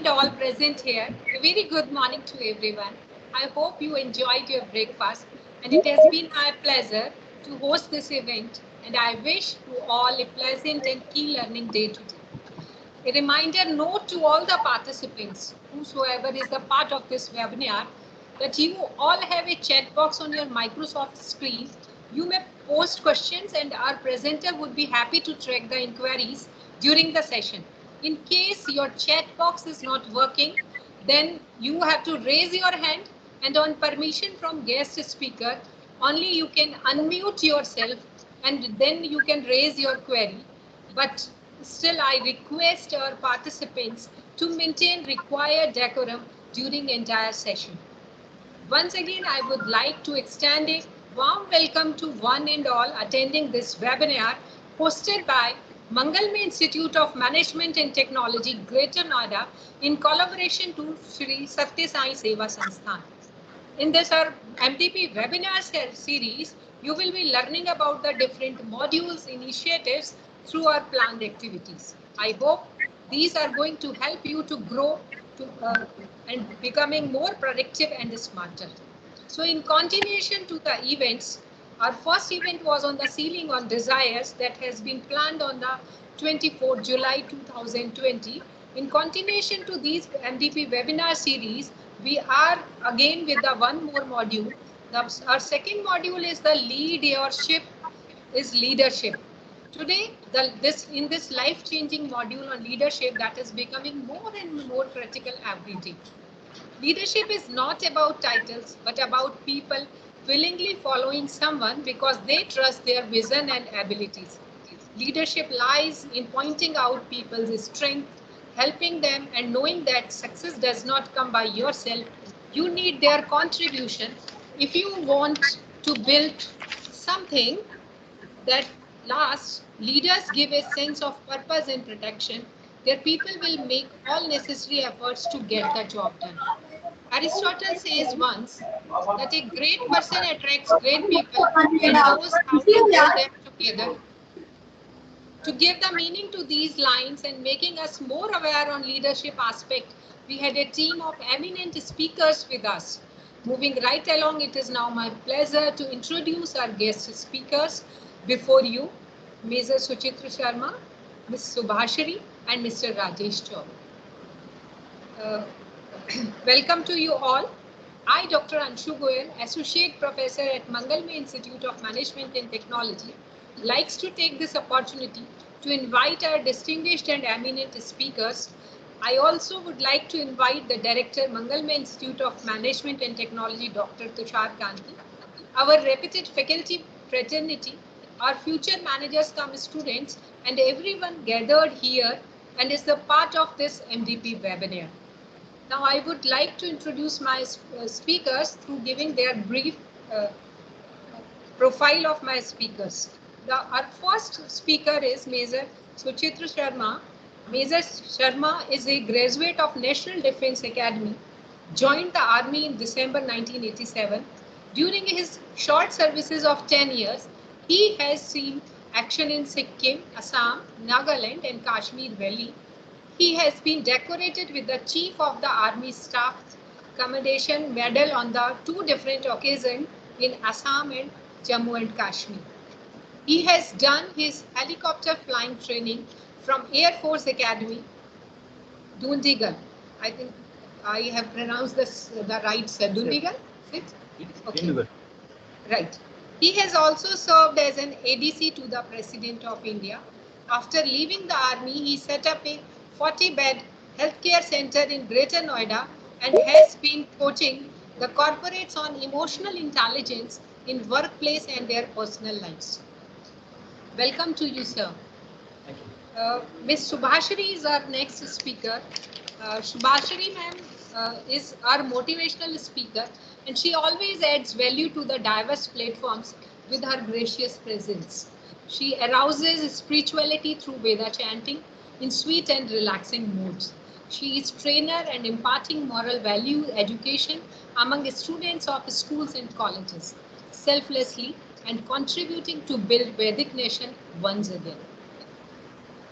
all present here. A very good morning to everyone. I hope you enjoyed your breakfast and it has been my pleasure to host this event and I wish you all a pleasant and key learning day today. A reminder note to all the participants, whosoever is the part of this webinar, that you all have a chat box on your Microsoft screen. You may post questions and our presenter would be happy to track the inquiries during the session. In case your chat box is not working, then you have to raise your hand and on permission from guest speaker, only you can unmute yourself and then you can raise your query. But still, I request our participants to maintain required decorum during the entire session. Once again, I would like to extend a warm welcome to one and all attending this webinar hosted by Mangalme Institute of Management and Technology, Greater Noida, in collaboration to Shri Satya Sai Seva Sansthan. In this our MTP webinar series, you will be learning about the different modules, initiatives through our planned activities. I hope these are going to help you to grow and becoming more productive and smarter. So in continuation to the events, our first event was on the Ceiling on Desires that has been planned on the 24th July 2020. In continuation to these MDP webinar series, we are again with the one more module. Our second module is the leadership is leadership. Today, in this life-changing module on leadership that is becoming more and more critical every day. Leadership is not about titles, but about people willingly following someone because they trust their vision and abilities. Leadership lies in pointing out people's strength, helping them, and knowing that success does not come by yourself. You need their contribution. If you want to build something that lasts, leaders give a sense of purpose and protection. Their people will make all necessary efforts to get the job done. Aristotle says once that a great person attracts great people and knows how to hold them together. To give the meaning to these lines and making us more aware on leadership aspect, we had a team of eminent speakers with us. Moving right along, it is now my pleasure to introduce our guest speakers before you, Major Suchitra Sharma, Ms. Subhashri, and Mr. Rajesh Chaur. Welcome to you all. I, Dr. Anshu Goyal, Associate Professor at Mangalme Institute of Management and Technology, likes to take this opportunity to invite our distinguished and eminent speakers. I also would like to invite the Director, Mangalme Institute of Management and Technology, Dr. Tushar Kanti, our reputed faculty fraternity, our future managers come students, and everyone gathered here and is the part of this MDP webinar. Now I would like to introduce my speakers through giving their brief profile of my speakers. Our first speaker is Major Suchitra Sharma. Major Sharma is a graduate of National Defence Academy, joined the Army in December 1987. During his short services of 10 years, he has seen action in Sikkim, Assam, Nagaland and Kashmir Valley. He has been decorated with the Chief of the Army Staff Commendation Medal on the two different occasions in Assam and Jammu and Kashmir. He has done his helicopter flying training from Air Force Academy, Dundigal. I think I have pronounced the right, Dundigal? Okay. Right. He has also served as an ADC to the President of India. After leaving the army, he set up a 40-bed healthcare center in Greater Noida and has been coaching the corporates on emotional intelligence in workplace and their personal lives. Welcome to you, sir. Thank you. Ms. Subhashri is our next speaker. Subhashri ma'am is our motivational speaker and she always adds value to the diverse platforms with her gracious presence. She arouses spirituality through Veda chanting in sweet and relaxing moods. She is trainer and imparting moral value education among students of schools and colleges, selflessly and contributing to build Vedic nation once again.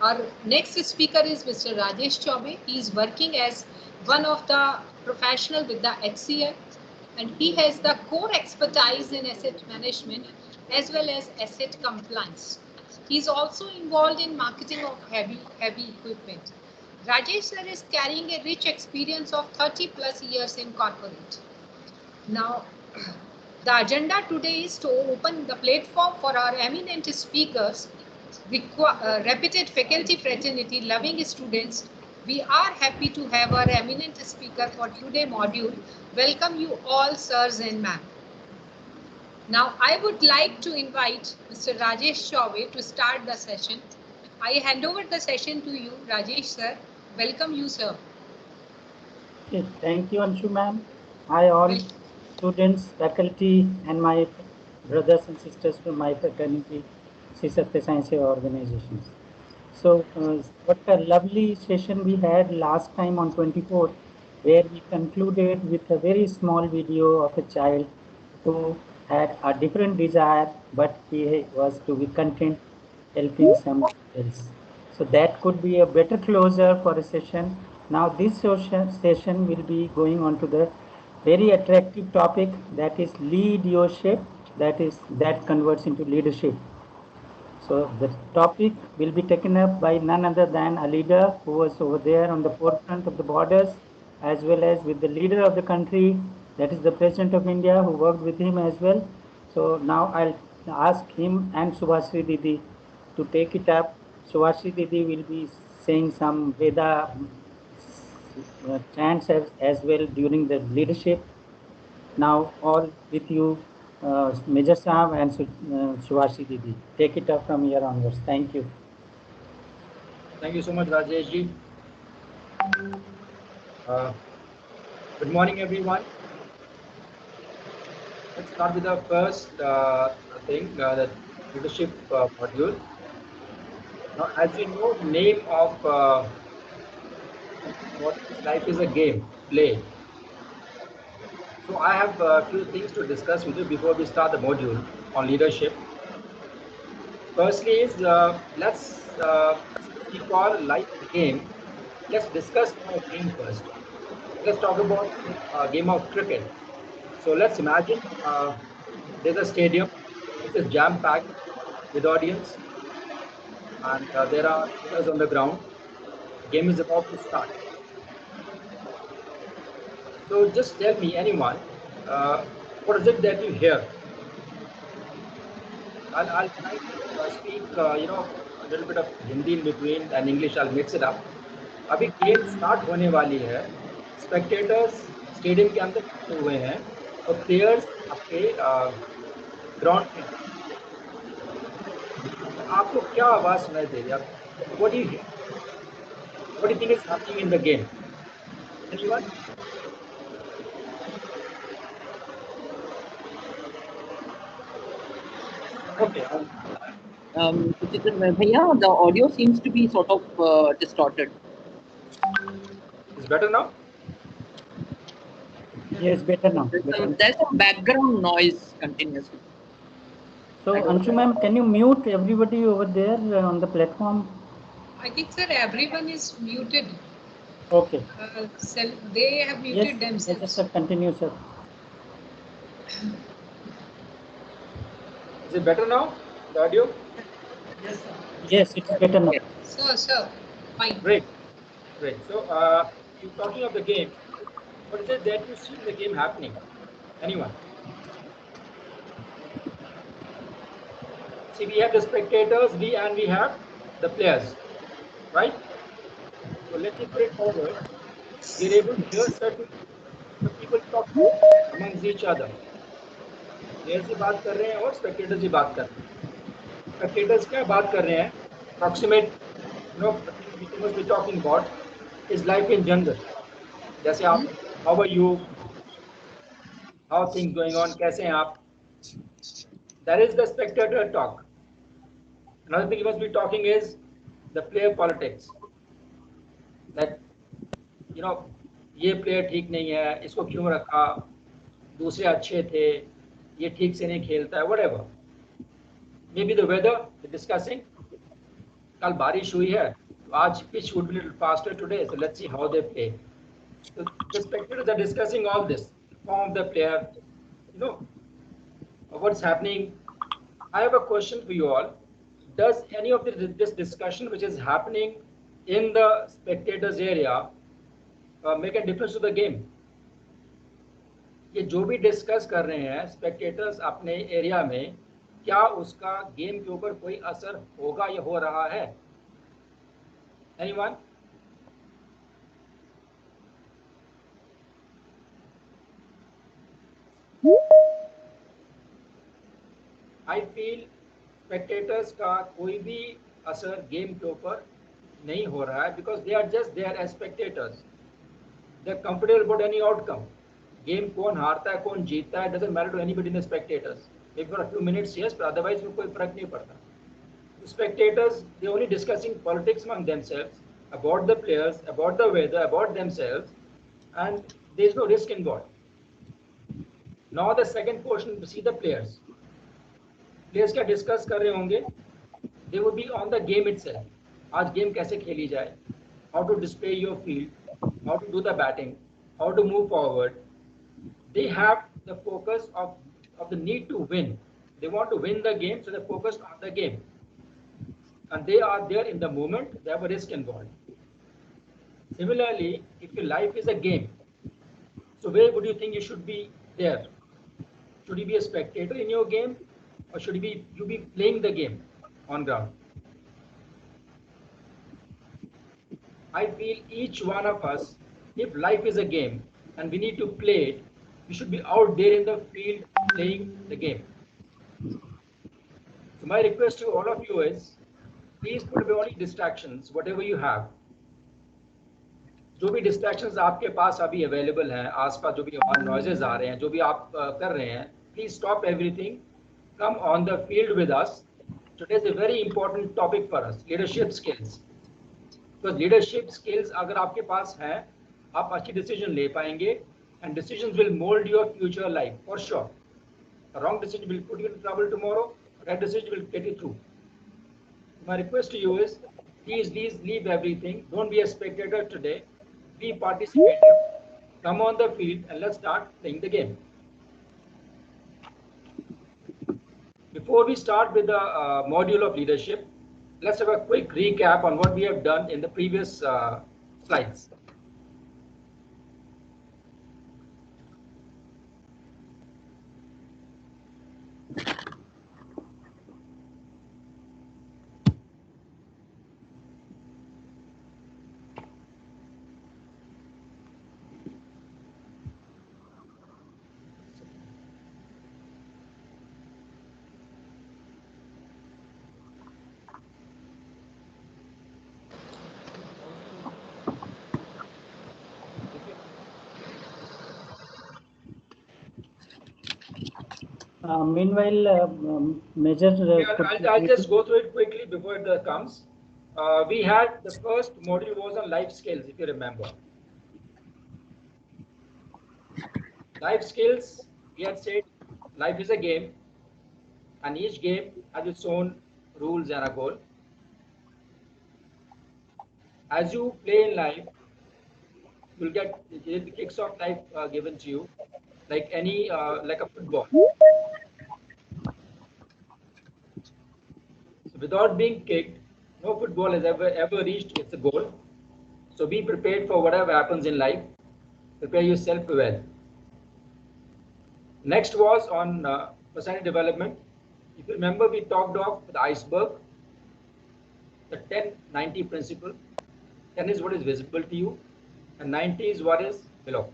Our next speaker is Mr. Rajesh Chaube. He is working as one of the professional with the HCL, and he has the core expertise in asset management as well as asset compliance. He is also involved in marketing of heavy equipment. Rajesh sir is carrying a rich experience of 30 plus years in corporate. Now, the agenda today is to open the platform for our eminent speakers, reputed faculty fraternity, loving students. We are happy to have our eminent speaker for today's module. Welcome you all, sirs and ma'am. Now, I would like to invite Mr. Rajesh Chaube to start the session. I hand over the session to you, Rajesh sir. Welcome you, sir. Okay, thank you, Anshu ma'am. Hi all students, faculty, and my brothers and sisters from my fraternity, Sri Satya Sai Seva organizations. So, what a lovely session we had last time on 24th, where we concluded with a very small video of a child who had a different desire, but he was to be content helping someone else. So that could be a better closer for a session. Now this session will be going on to the very attractive topic, that is leadership, that converts into leadership. So the topic will be taken up by none other than a leader who was over there on the forefront of the borders, as well as with the leader of the country, that is the President of India, who worked with him as well. So now I'll ask him and Subhashri Didi to take it up. Subhashri Didi will be saying some Veda chants as well during the leadership. Now all with you, Major Saab and Subhashri Didi. Take it up from here onwards. Thank you. Thank you so much, Rajesh ji. Good morning, everyone. Let's start with the first thing, the leadership module. Now, as you know, the name of what life is a game, play. So I have a few things to discuss with you before we start the module on leadership. Firstly is, let's call life a game. Let's discuss our game first. Let's talk about a game of cricket. So let's imagine there's a stadium, which is jam-packed with audience, and there are players on the ground. The game is about to start. So just tell me, anyone, what is it that you hear? I'll try to speak, a little bit of Hindi in between and English. I'll mix it up. अभी game start होने वाली है, spectators stadium के अंदर खड़े हुए हैं और प्लेयर्स आपके ग्राउंड पे। आपको क्या आवाज सुनाई दे रही है? What do you hear? What do you think is happening in the game? Anyone? Okay. Bhaiya, the audio seems to be sort of distorted. It's better now? Yes, better now. There's some background noise continuously. So, Anshu ma'am, can you mute everybody over there on the platform? I think, sir, everyone is muted. Okay. So they have muted themselves. Yes, sir. Continue, sir. Is it better now, the audio? Yes, sir. Yes, it's better now. Sir, fine. Great. So, you're talking of the game. What is it that you see in the game happening? Anyone? See, we have the spectators, we have the players, right? So let me put it forward. We're able to hear certain people talk amongst each other. Players ही बात कर रहे हैं और spectators ही बात कर रहे हैं. Spectators क्या बात कर रहे हैं? Approximate, we must be talking about is life in general. जैसे आप, how are you? How are things going on? कैसे हैं आप? That is the spectator talk. Another thing you must be talking is the player politics. That, ये player ठीक नहीं है, इसको क्यों रखा, दूसरे अच्छे थे, ये ठीक से नहीं खेलता है, whatever. Maybe the weather, the discussing. कल बारिश हुई है, तो आज pitch would be a little faster today, so let's see how they play. So the spectators are discussing all this, form of the player, you know, what's happening. I have a question for you all. Does any of this discussion which is happening in the spectators area make a difference to the game? ये जो भी discuss कर रहे हैं spectators अपने area में, क्या उसका गेम के ऊपर कोई असर होगा या हो रहा है? Anyone? I feel स्पेक्टेटर्स का कोई भी असर गेम के ऊपर नहीं हो रहा है, because they are just there as spectators. They are comfortable about any outcome. Game कौन हारता है कौन जीतता है doesn't matter to anybody in the spectators. Maybe for a few minutes yes, but otherwise कोई फर्क नहीं पड़ता. The spectators, they only discussing politics among themselves, about the players, about the weather, about themselves, and there is no risk involved. Now the second portion, we see the players. Players क्या discuss कर रहे होंगे? They would be on the game itself. आज game कैसे खेली जाए? How to display your field? How to do the batting? How to move forward? They have the focus of the need to win. They want to win the game, so they're focused on the game. And they are there in the moment, they have a risk involved. Similarly, if your life is a game, so where would you think you should be there? Should you be a spectator in your game, or should you be playing the game on ground? I feel each one of us, if life is a game and we need to play it, we should be out there in the field playing the game. So my request to all of you is, please put away all distractions, whatever you have. जो भी distractions आपके पास अभी available हैं, आसपास जो भी noises आ रहे हैं, जो भी आप कर रहे हैं, please stop everything. Come on the field with us. Today is a very important topic for us, leadership skills. Because leadership skills अगर आपके पास हैं, आप अच्छी decision ले पाएंगे, and decisions will mold your future life for sure. A wrong decision will put you in trouble tomorrow. A right decision will get you through. My request to you is, please leave everything. Don't be a spectator today. Be participative. Come on the field and let's start playing the game. Before we start with the module of leadership, let's have a quick recap on what we have done in the previous slides. Meanwhile, Major. I'll just go through it quickly before it comes. We had the first module was on life skills, if you remember. Life skills, we had said life is a game, and each game has its own rules and a goal. As you play in life, you'll get the kicks of life given to you, like any like a football. So without being kicked, no football has ever reached its goal. So be prepared for whatever happens in life. Prepare yourself well. Next was on personality development. If you remember, we talked of the iceberg, the 10-90 principle. 10 is what is visible to you, and 90 is what is below.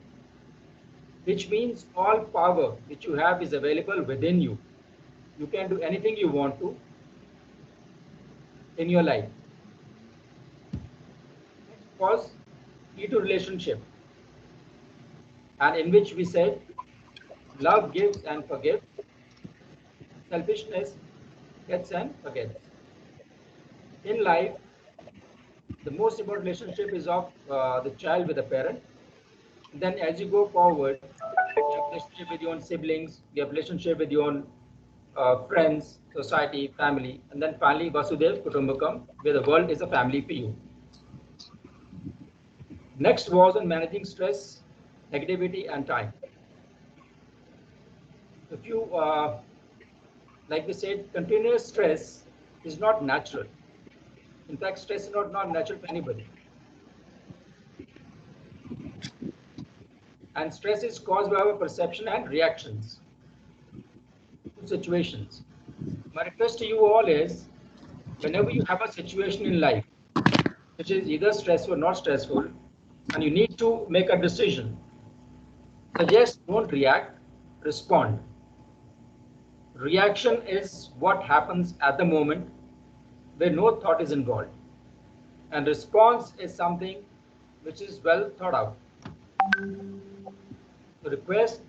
Which means all power which you have is available within you. You can do anything you want to in your life. Next was key to relationship, and in which we said love gives and forgives, selfishness gets and forgets. In life, the most important relationship is of the child with the parent. And then as you go forward, you have relationship with your own siblings, you have relationship with your own friends, society, family, and then finally Vasudev Kutumbakam, where the world is a family for you. Next was on managing stress, negativity, and time. If you, like we said, continuous stress is not natural. In fact, stress is not natural for anybody. And stress is caused by our perception and reactions to situations. My request to you all is, whenever you have a situation in life which is either stressful or not stressful, and you need to make a decision, suggest don't react, respond. Reaction is what happens at the moment where no thought is involved. And response is something which is well thought out. The request,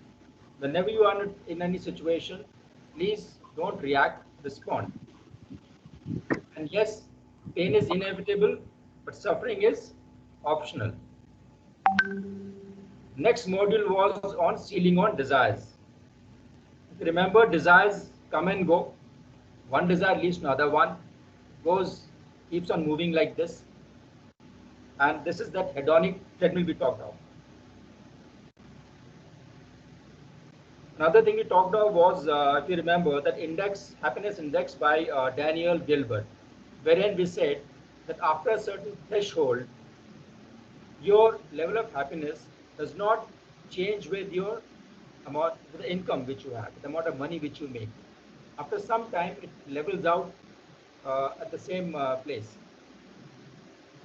whenever you are in any situation, please don't react, respond. And yes, pain is inevitable, but suffering is optional. Next module was on sealing on desires. If you remember, desires come and go. One desire leads to another one, keeps on moving like this. And this is that hedonic treadmill we talked about. Another thing we talked about was, if you remember, that happiness index by Daniel Gilbert, wherein we said that after a certain threshold, your level of happiness does not change with your amount, with the income which you have, the amount of money which you make. After some time, it levels out at the same place.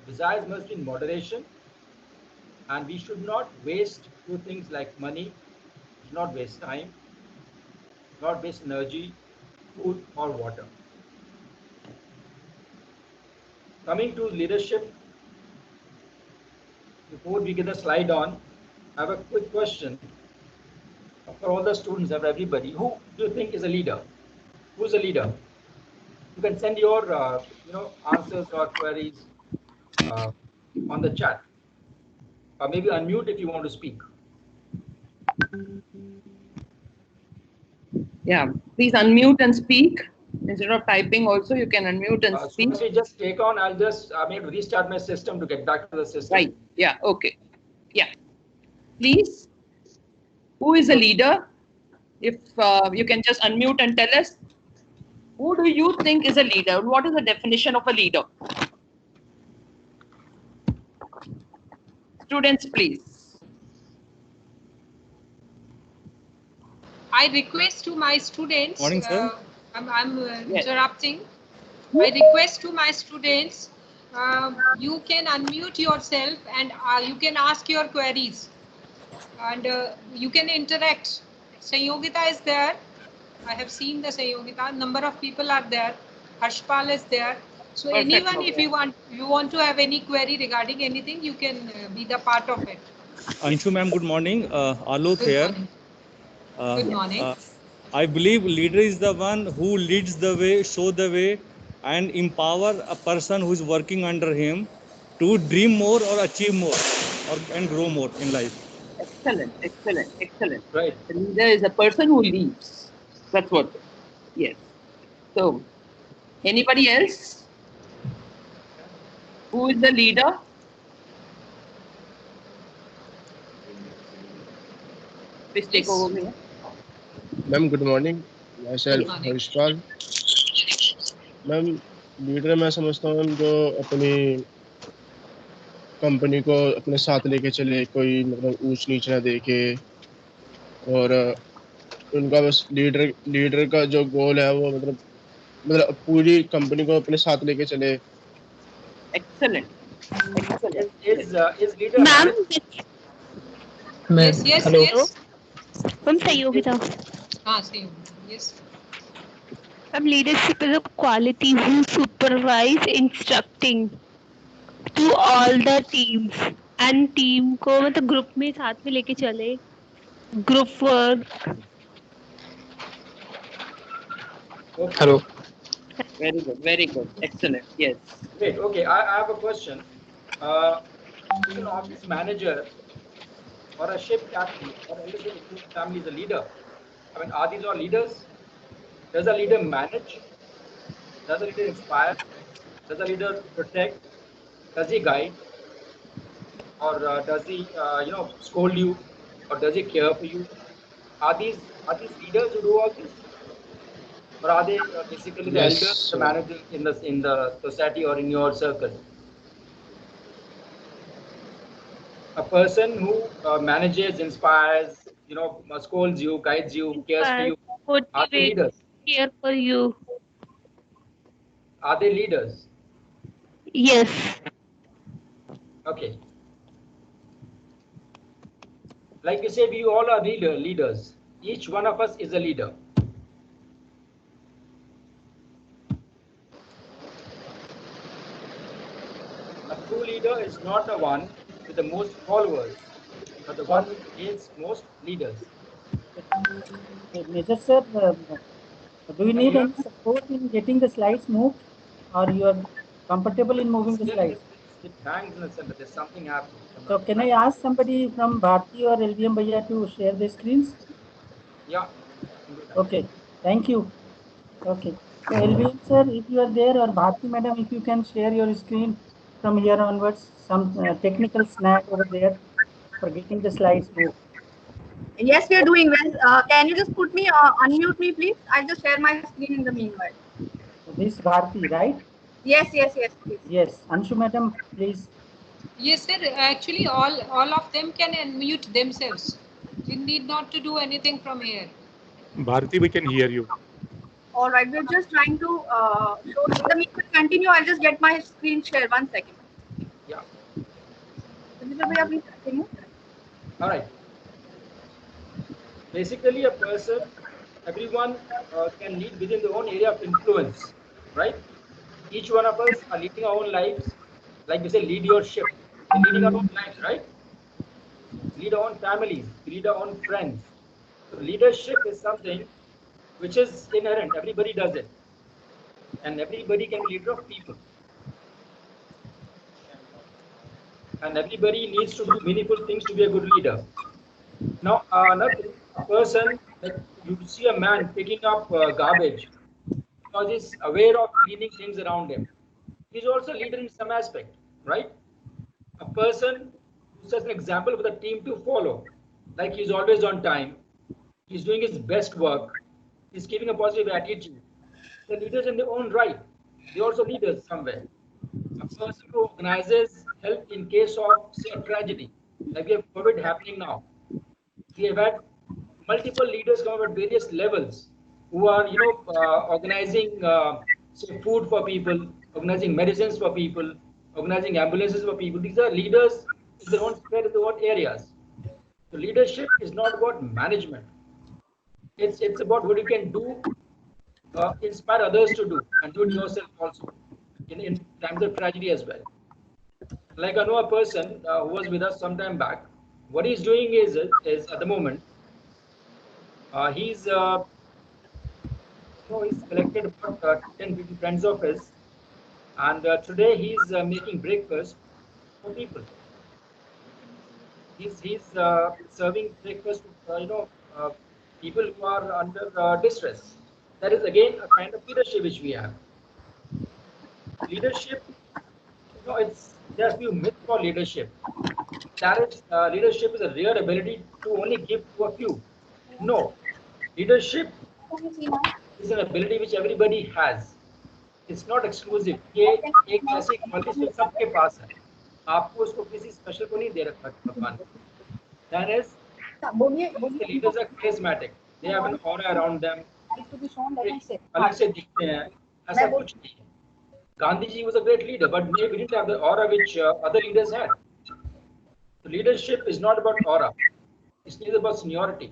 Desires must be in moderation, and we should not waste two things like money, should not waste time, not waste energy, food or water. Coming to leadership, before we get the slide on, I have a quick question for all the students, for everybody. Who do you think is a leader? Who's a leader? You can send your answers or queries on the chat, or maybe unmute if you want to speak. Yeah, please unmute and speak. Instead of typing also, you can unmute and speak. So just take on, I'll just maybe restart my system to get back to the system. Right, yeah, okay. Yeah, please, who is a leader? If you can just unmute and tell us, who do you think is a leader? What is the definition of a leader? Students, please. I request to my students. Morning, sir. I'm Yes. interrupting. I request to my students. You can unmute yourself and you can ask your queries, and you can interact. Sanyogita is there. I have seen the Sanyogita. Number of people are there. Harshpal is there. So Perfect. anyone, if you want to have any query regarding anything, you can be the part of it. Anshu ma'am, good morning. Alok Good here. morning. Good morning. I believe leader is the one who leads the way, show the way, and empower a person who is working under him to dream more or achieve more and grow more in life. Excellent, excellent, excellent. Right. The leader is a person who leads. That's what. Yes. So, anybody else? Who is the leader? Please take Yes. over here. Ma'am good morning myself morning. Harshpal ma'am leader मैं समझता हूँ ma'am जो अपनी company को अपने साथ लेके चले, कोई मतलब ऊंच नीच ना देखे, और उनका बस लीडर का जो गोल है वो मतलब पूरी कंपनी को अपने साथ लेके चले. Excellent. Excellent. Is leader Ma'am, Yes, yes, hello. yes. Ma'am, Sayogita. Same. Yes. Ma'am, leadership is a quality who supervise instructing to all the teams and team को मतलब ग्रुप में साथ में लेके चले, group work. Okay. Hello. Very good. Very good. Excellent. Yes. Great. Okay, I have a question. Is an office manager or a ship captain or a leader in whose family is a leader? I mean, are these all leaders? Does a leader manage Does a leader inspire? Does a leader protect? Does he guide? Or does he, scold you? Or does he care for you? Are these leaders who do all this? Or are they basically the Yes, elders, the sir. managers in the society or in your circle? A person who manages, inspires, scolds you, guides you, cares for you. Are they Motivate, leaders? care for you. Are they leaders? Yes. Okay. Like you said, we all are leaders. Each one of us is a leader. A true leader is not the one with the most followers, but the one who creates most leaders. Major sir, do you need any support in getting the slides moved, or you are comfortable in moving the slides? It hangs in the center. There's something happening. So can I ask somebody from Bharti or LVM Bhaiya to share the screens? Yeah. Okay, thank you. Okay, so LVM sir, if you are there, or Bharti madam, if you can share your screen from here onwards, some technical snag over there for getting the slides moved. Yes, we are doing well. Can you just put me, unmute me, please? I'll just share my screen in the meanwhile. So this Bharti, right? Yes, please. Yes, Anshu madam, please. Yes, sir. Actually, all of them can unmute themselves. You need not to do anything from here. Bharti, we can hear you. All right, we're just trying to show. In the meanwhile, continue. I'll just get my screen share. 1 second. Yeah. Please continue. All right. Basically, a person, everyone can lead within their own area of influence, right? Each one of us are leading our own lives. Like we say, lead your ship. We're leading our own lives, right? Lead our own families, lead our own friends. So leadership is something which is inherent. Everybody does it. And everybody can be leader of people. And everybody needs to do meaningful things to be a good leader. Now, another thing, a person, like you see a man picking up garbage because he's aware of cleaning things around him. He's also a leader in some aspect, right? A person who sets an example for the team to follow, like he's always on time, he's doing his best work, he's keeping a positive attitude. The leaders in their own right, they're also leaders somewhere. A person who organizes help in case of, say, a tragedy, like we have COVID happening now. We have had multiple leaders come up at various levels who are, organizing, say, food for people, organizing medicines for people, organizing ambulances for people. These are leaders in their own sphere, in their own areas. So leadership is not about management. It's about what you can do, inspire others to do, and do it yourself also in times of tragedy as well. Like I know a person who was with us some time back. What he's doing is at the moment, he's collected about 10, 15 friends of his, and today he's making breakfast for people. He's serving breakfast to people who are under distress. That is again a kind of leadership which we have. Leadership, there's few myths for leadership. That is, leadership is a rare ability to only give to a few. No, leadership is an ability which everybody has. It's not exclusive. ये एक ऐसी quality जो सबके पास है. आपको उसको किसी special को नहीं दे रखा भगवान. That is, the leaders are charismatic. They have an aura around them. अलग से दिखते हैं. ऐसा कुछ नहीं है. Gandhiji was a great leader, but he didn't have the aura which other leaders had. So leadership is not about aura. It's neither about seniority.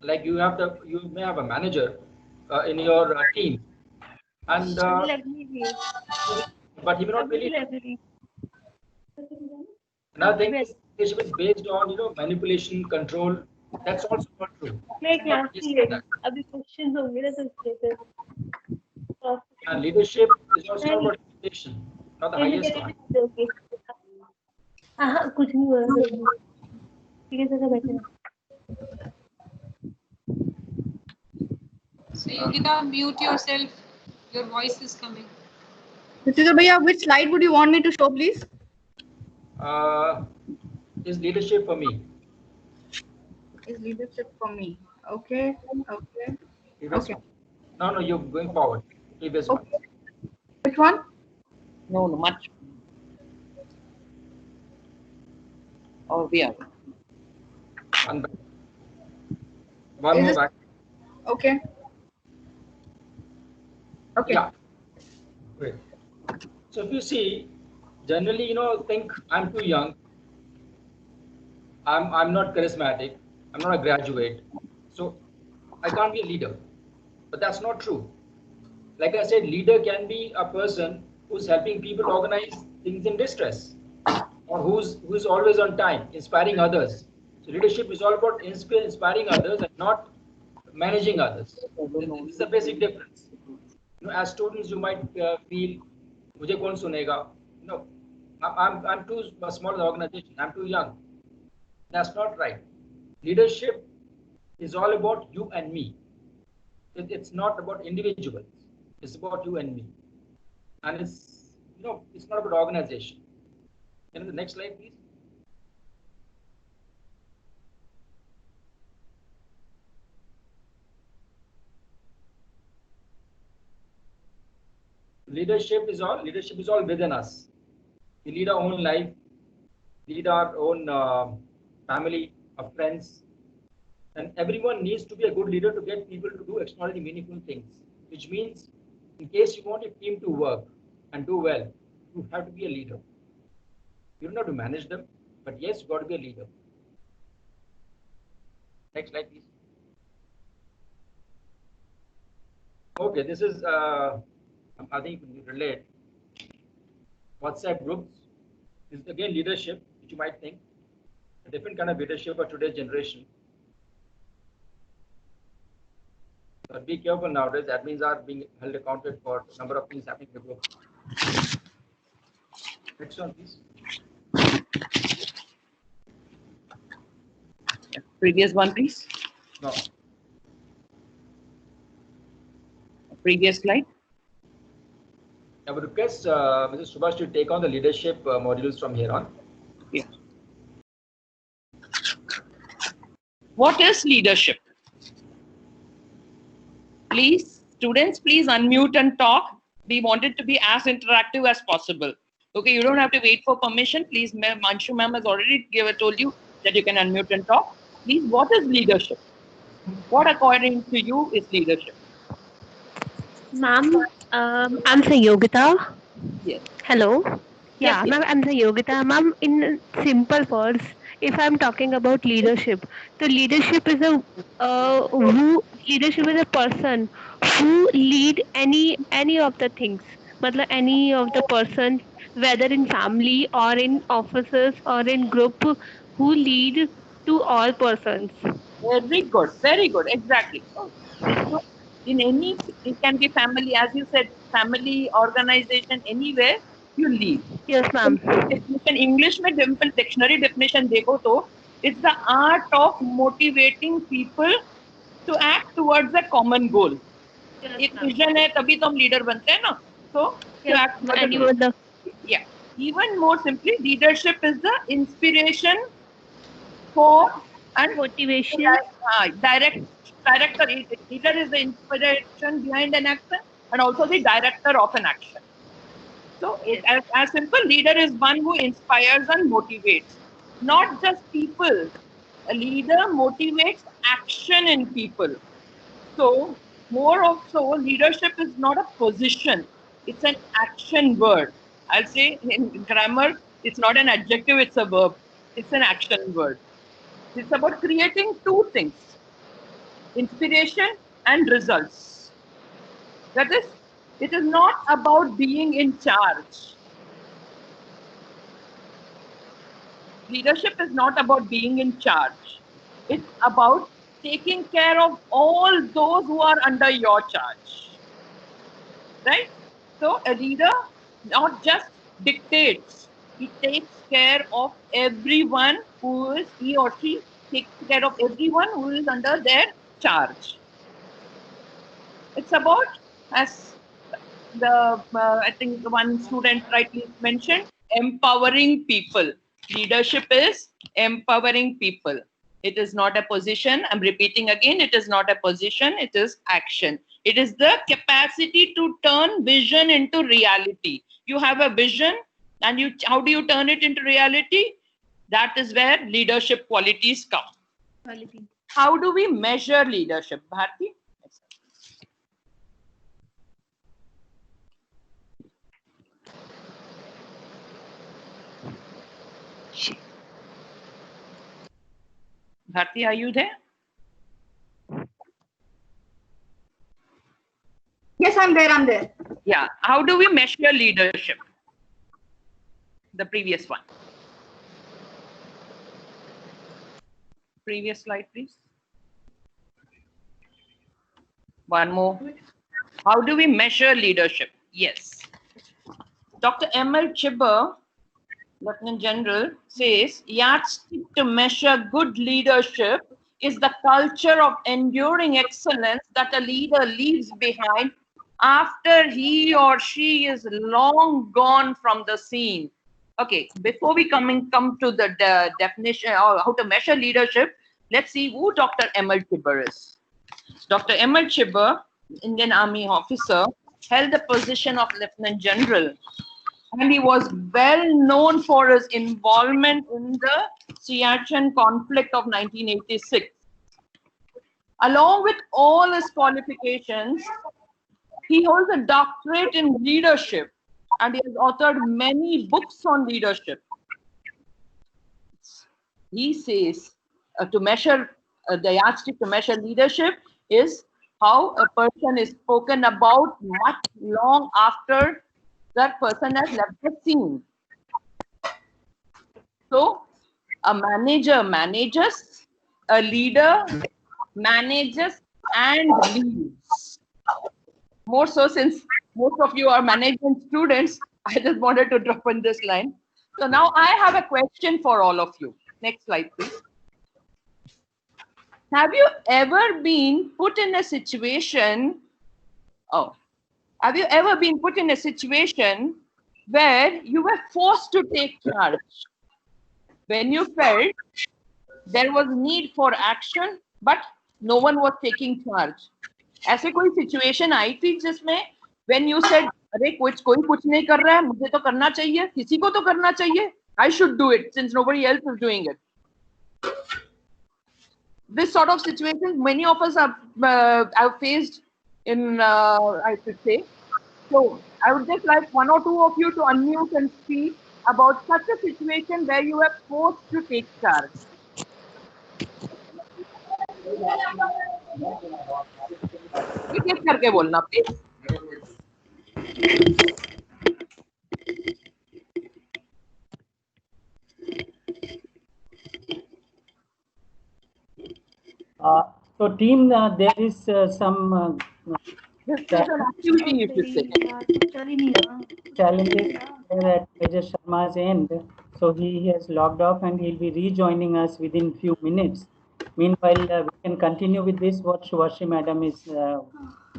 Like you may have a manager in your team, and but he may not be leader. Another thing is leadership is based on manipulation, control. That's also not true. And leadership is also not about reputation, not the highest one. कुछ नहीं हो रहा ठीक है sir बैठे So Yogita, mute yourself. Your voice is coming. Mr. Bhaiya, which slide would you want me to show, please? Is leadership for me. Is leadership for me? Okay. Okay. Previous Okay. one. No, you're going forward. Previous one. Okay. Which one? No, much. Oh, we are. One back. One Is more this- back. Okay. Okay. Yeah. Great. So if you see, generally, think I'm too young. I'm not charismatic. I'm not a graduate. So I can't be a leader. But that's not true. Like I said, leader can be a person who's helping people organize things in distress, or who's always on time, inspiring others. So leadership is all about inspiring others and not managing others. This is the basic difference. As students, you might feel, "Mujhe kaun sunega?" I'm too small an organization. I'm too young. That's not right. Leadership is all about you and me. It's not about individuals. It's about you and me. And it's not about organization. Can the next slide, please? Leadership is all within us. We lead our own life, lead our own family, our friends, and everyone needs to be a good leader to get people to do extraordinarily meaningful things. Which means, in case you want your team to work and do well, you have to be a leader. You don't have to manage them, but yes, you got to be a leader. Next slide, please. Okay, this is I think you can relate. WhatsApp groups is again leadership, which you might think a different kind of leadership for today's generation. But be careful nowadays. Admins are being held accountable for a number of things happening in the group. Next one, please. Previous one, please. No. Previous slide. I would request Mrs. Subhash to take on the leadership modules from here on. Yeah. What is leadership? Please, students, please unmute and talk. We want it to be as interactive as possible. Okay, you don't have to wait for permission. Please, Manshu ma'am has already told you that you can unmute and talk. Please, what is leadership? What, according to you, is leadership? Ma'am, I'm Sayogita. Yes. Hello. Yeah, Yes, ma'am, I'm Sayogita. Ma'am, in simple words, if I'm talking about leadership, so leadership is leadership is a person who lead any of the things. Matlab any of the person, whether in family or in offices or in group, who lead to all persons. Very good, very good, exactly. So in any, it can be family, as you said, family, organization, anywhere you lead. Yes, ma'am. Definition, English में simple dictionary definition देखो तो it's the art of motivating people to act towards a common goal. एक vision है तभी तो हम leader बनते हैं ना. So to act towards a goal. Yeah. Even more simply, leadership is the inspiration for and motivation. Director. Leader is the inspiration behind an action and also the director of an action. So, as simple, leader is one who inspires and motivates, not just people. A leader motivates action in people. So, more of so, leadership is not a position; it's an action word. I'll say in grammar, it's not an adjective; it's a verb. It's an action word. It's about creating two things: inspiration and results. That is, it is not about being in charge. Leadership is not about being in charge. It's about taking care of all those who are under your charge. Right? So a leader not just dictates, he takes care of everyone he or she takes care of everyone who is under their charge. It's about, as I think one student rightly mentioned, empowering people. Leadership is empowering people. It is not a position. I'm repeating again, it is not a position, it is action. It is the capacity to turn vision into reality. You have a vision and how do you turn it into reality? That is where leadership qualities come. How do we measure leadership, Bharti? Bharti, are you there? Yes, I'm there. I'm there. Yeah. How do we measure leadership? The previous one. Previous slide, please. One more. How do we measure leadership? Yes. Dr. M.L. Chibber, Lieutenant General, says, yardstick to measure good leadership is the culture of enduring excellence that a leader leaves behind after he or she is long gone from the scene. Okay, before we come to the definition or how to measure leadership, let's see who Dr. M.L. Chibber is. Dr. M.L. Chibber, Indian Army officer, held the position of Lieutenant General, and he was well known for his involvement in the Siachen conflict of 1986. Along with all his qualifications, he holds a doctorate in leadership and he has authored many books on leadership. He says to measure the yardstick to measure leadership is how a person is spoken about much long after that person has left the scene. So a manager manages, a leader manages and leads. More so since most of you are management students, I just wanted to drop in this line. So now I have a question for all of you. Next slide, please. Have you ever been put in a situation, have you ever been put in a situation where you were forced to take charge? When you felt there was need for action, but no one was taking charge. ऐसे कोई situation आई थी जिसमें when you said, अरे कोई कुछ नहीं कर रहा है, मुझे तो करना चाहिए, किसी को तो करना चाहिए, I should do it since nobody else is doing it. This sort of situation many of us have faced in, I should say. So I would just like one or two of you to unmute and speak about such a situation where you were forced to take charge. एक करके बोलना please. So team, there is some activity you should say. Challenges at Major Sharma's end. So he has logged off and he'll be rejoining us within few minutes. Meanwhile, we can continue with this, what Subhashi Madam is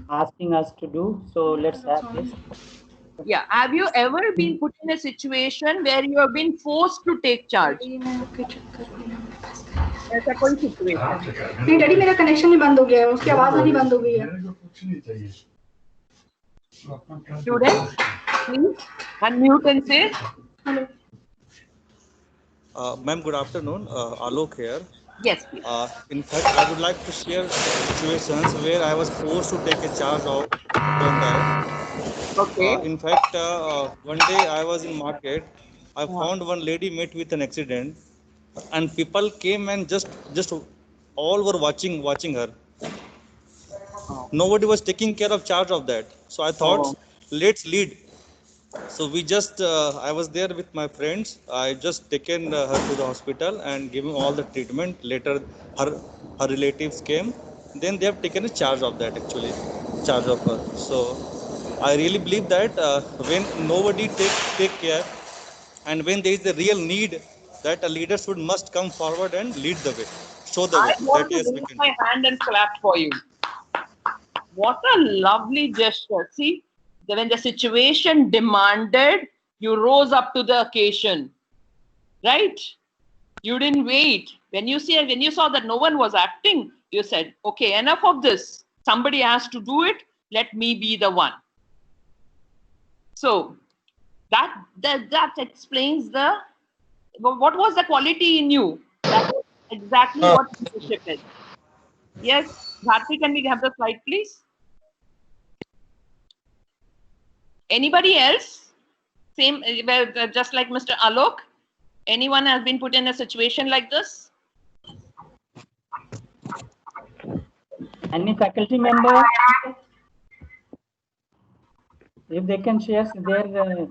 asking us to do. So let's have this. Yeah, have you ever been put in a situation where you have been forced to take charge? ऐसा कोई situation? नहीं daddy मेरा connection ही बंद हो गया है, उसकी आवाज नहीं बंद हो गई है. Students, please unmute and say. Hello. Ma'am, good afternoon. Alok here. Yes, please. In fact, I would like to share situations where I was forced to take a charge of that. Okay. In fact, one day I was in market. I found one lady met with an accident, and people came and just all were watching her. Nobody was taking care of charge of that. So I thought, let's lead. So we just, I was there with my friends. I just taken her to the hospital and giving all the treatment. Later, her relatives came. Then they have taken a charge of that, actually, charge of her. So I really believe that when nobody take care, and when there is a real need, that a leader must come forward and lead the way, show the way. I want to raise my hand and clap for you. What a lovely gesture. See, when the situation demanded, you rose up to the occasion, right? You didn't wait. When you saw that no one was acting, you said, okay, enough of this. Somebody has to do it. Let me be the one. So that explains what was the quality in you. That is exactly what leadership is. Yes, Bharti, can we have the slide, please? Anybody else? Same, just like Mr. Alok? Anyone has been put in a situation like this? Any faculty member? If they can share their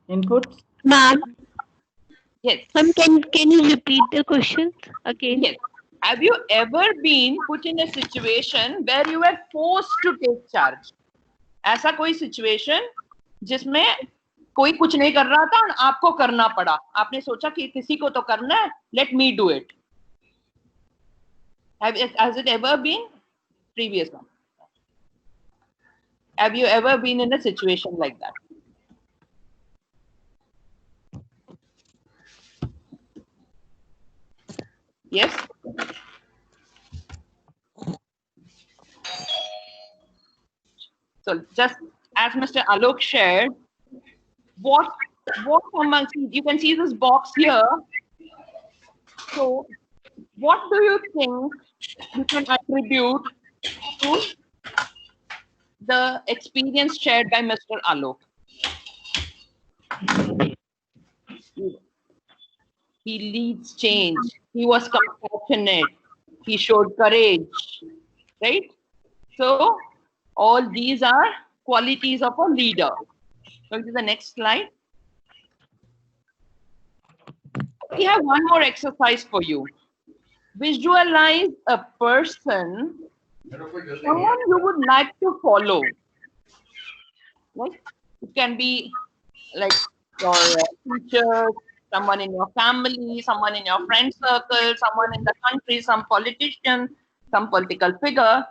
inputs. Ma'am, Yes. ma'am, can you repeat the questions again? Yes. Have you ever been put in a situation where you were forced to take charge? ऐसा कोई situation जिसमें कोई कुछ नहीं कर रहा था और आपको करना पड़ा. आपने सोचा कि किसी को तो करना है. Let me do it. Has it ever been? Previous one. Have you ever been in a situation like that? Yes. So just as Mr. Alok shared, what amongst you can see this box here. So what do you think you can attribute to the experience shared by Mr. Alok? He leads change. He was compassionate. He showed courage, right? So all these are qualities of a leader. Go to the next slide. We have one more exercise for you. Visualize a person, someone you would like to follow. Right? It can be like your teacher, someone in your family, someone in your friend circle, someone in the country, some politician, some political figure.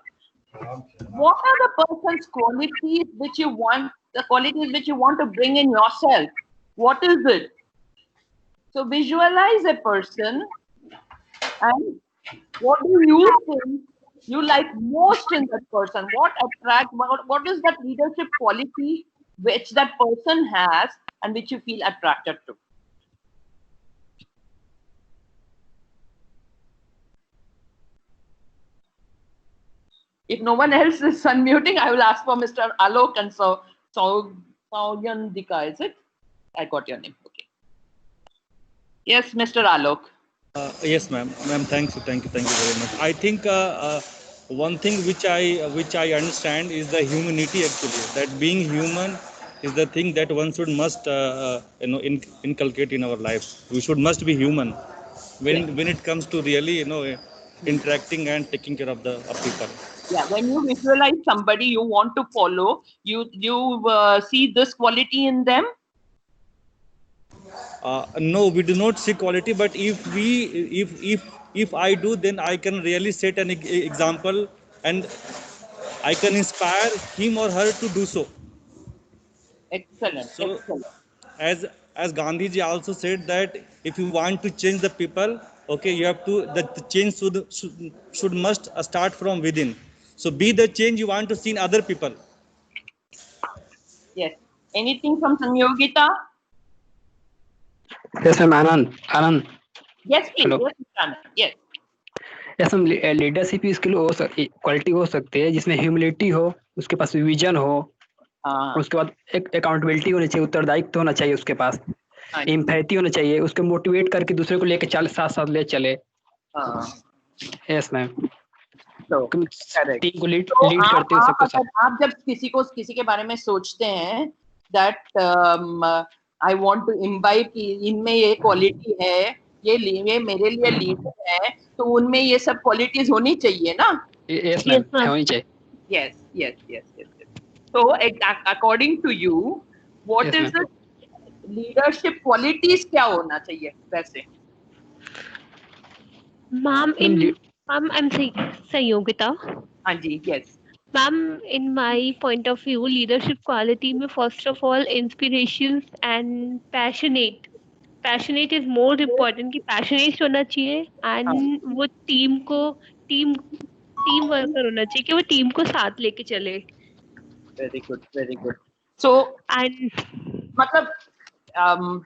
What are the person's qualities which you want, the qualities which you want to bring in yourself? What is it? So visualize a person and what do you think you like most in that person? What is that leadership quality which that person has and which you feel attracted to? If no one else is unmuting, I will ask for Mr. Alok and Sauyandika, is it? I got your name. Okay. Yes, Mr. Alok. Yes, ma'am. Ma'am, thank you very much. I think one thing which I understand is the humanity actually. That being human is the thing that one should must inculcate in our lives. We must be human when it comes to really interacting and taking care of people. Yeah, when you visualize somebody you want to follow, you see this quality in them. No, we do not see quality, but if I do, then I can really set an example and I can inspire him or her to do so. Excellent. So, excellent. As Gandhi ji also said that if you want to change the people, okay, you have to the change should must start from within. So be the change you want to see in other people. Yes. Anything from Sanyogita? Yes, ma'am. Anand. Yes, please. Hello. Yes, Anand. Yes. Yes हम leadership skill हो quality हो सकते हैं जिसमें humility हो, उसके पास vision हो, उसके बाद एक अकाउंटेबिलिटी होनी चाहिए, उत्तरदायित्व होना चाहिए उसके पास, एम्पैथी होना चाहिए, उसको मोटिवेट करके दूसरे को लेके साथ ले चले. Yes ma'am. टीम को लीड करते हैं सबको साथ. आप जब किसी के बारे में सोचते हैं that I want to imbibe इनमें ये क्वालिटी है, ये मेरे लिए लीडर है, तो उनमें ये सब क्वालिटीज होनी चाहिए ना. यस मैम, होनी चाहिए. Yes. So according to you, what is the leadership qualities क्या होना चाहिए वैसे? Ma'am, I'm Sanyogita. हाँ जी. Yes. Ma'am, in my point of view, leadership quality में first of all inspirations and passionate. Passionate is more important कि passionate होना चाहिए and वो टीम वर्कर होना चाहिए कि वो टीम को साथ लेके चले. Very good, very good. So, And matlab,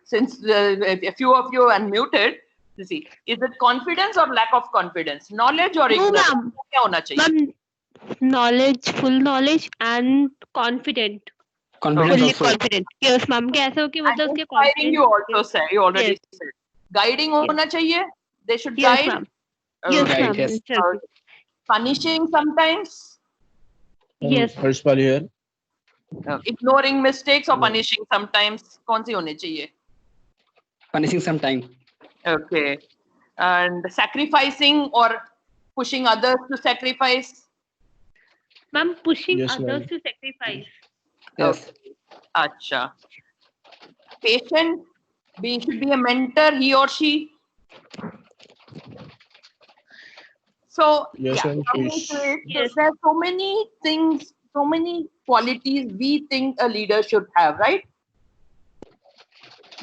since a few of you unmuted, you see, is it confidence or lack of confidence? Knowledge or no, ignorance? ma'am. क्या होना चाहिए? Ma'am, knowledge, full knowledge and confident. Confidence Fully also. confident. Yes, ma'am. कि ऐसा हो कि मतलब And उसके inspiring you also said, you already Yes. said. Guiding होना चाहिए. They should Yes, guide. ma'am. Yes, Okay. ma'am. yes. Yes. Punishing sometimes. Yes. Harshpal here. Ignoring mistakes or punishing sometimes. कौन सी होनी चाहिए? Punishing sometime. Okay. And sacrificing or pushing others to sacrifice. Ma'am, pushing Yes, others ma'am. to sacrifice. Yes. Okay. Acha. Patient. Should be a mentor, he or she. So Yes, yeah, ma'am. coming Yes. to it, Yes. there are so many things, so many qualities we think a leader should have, right?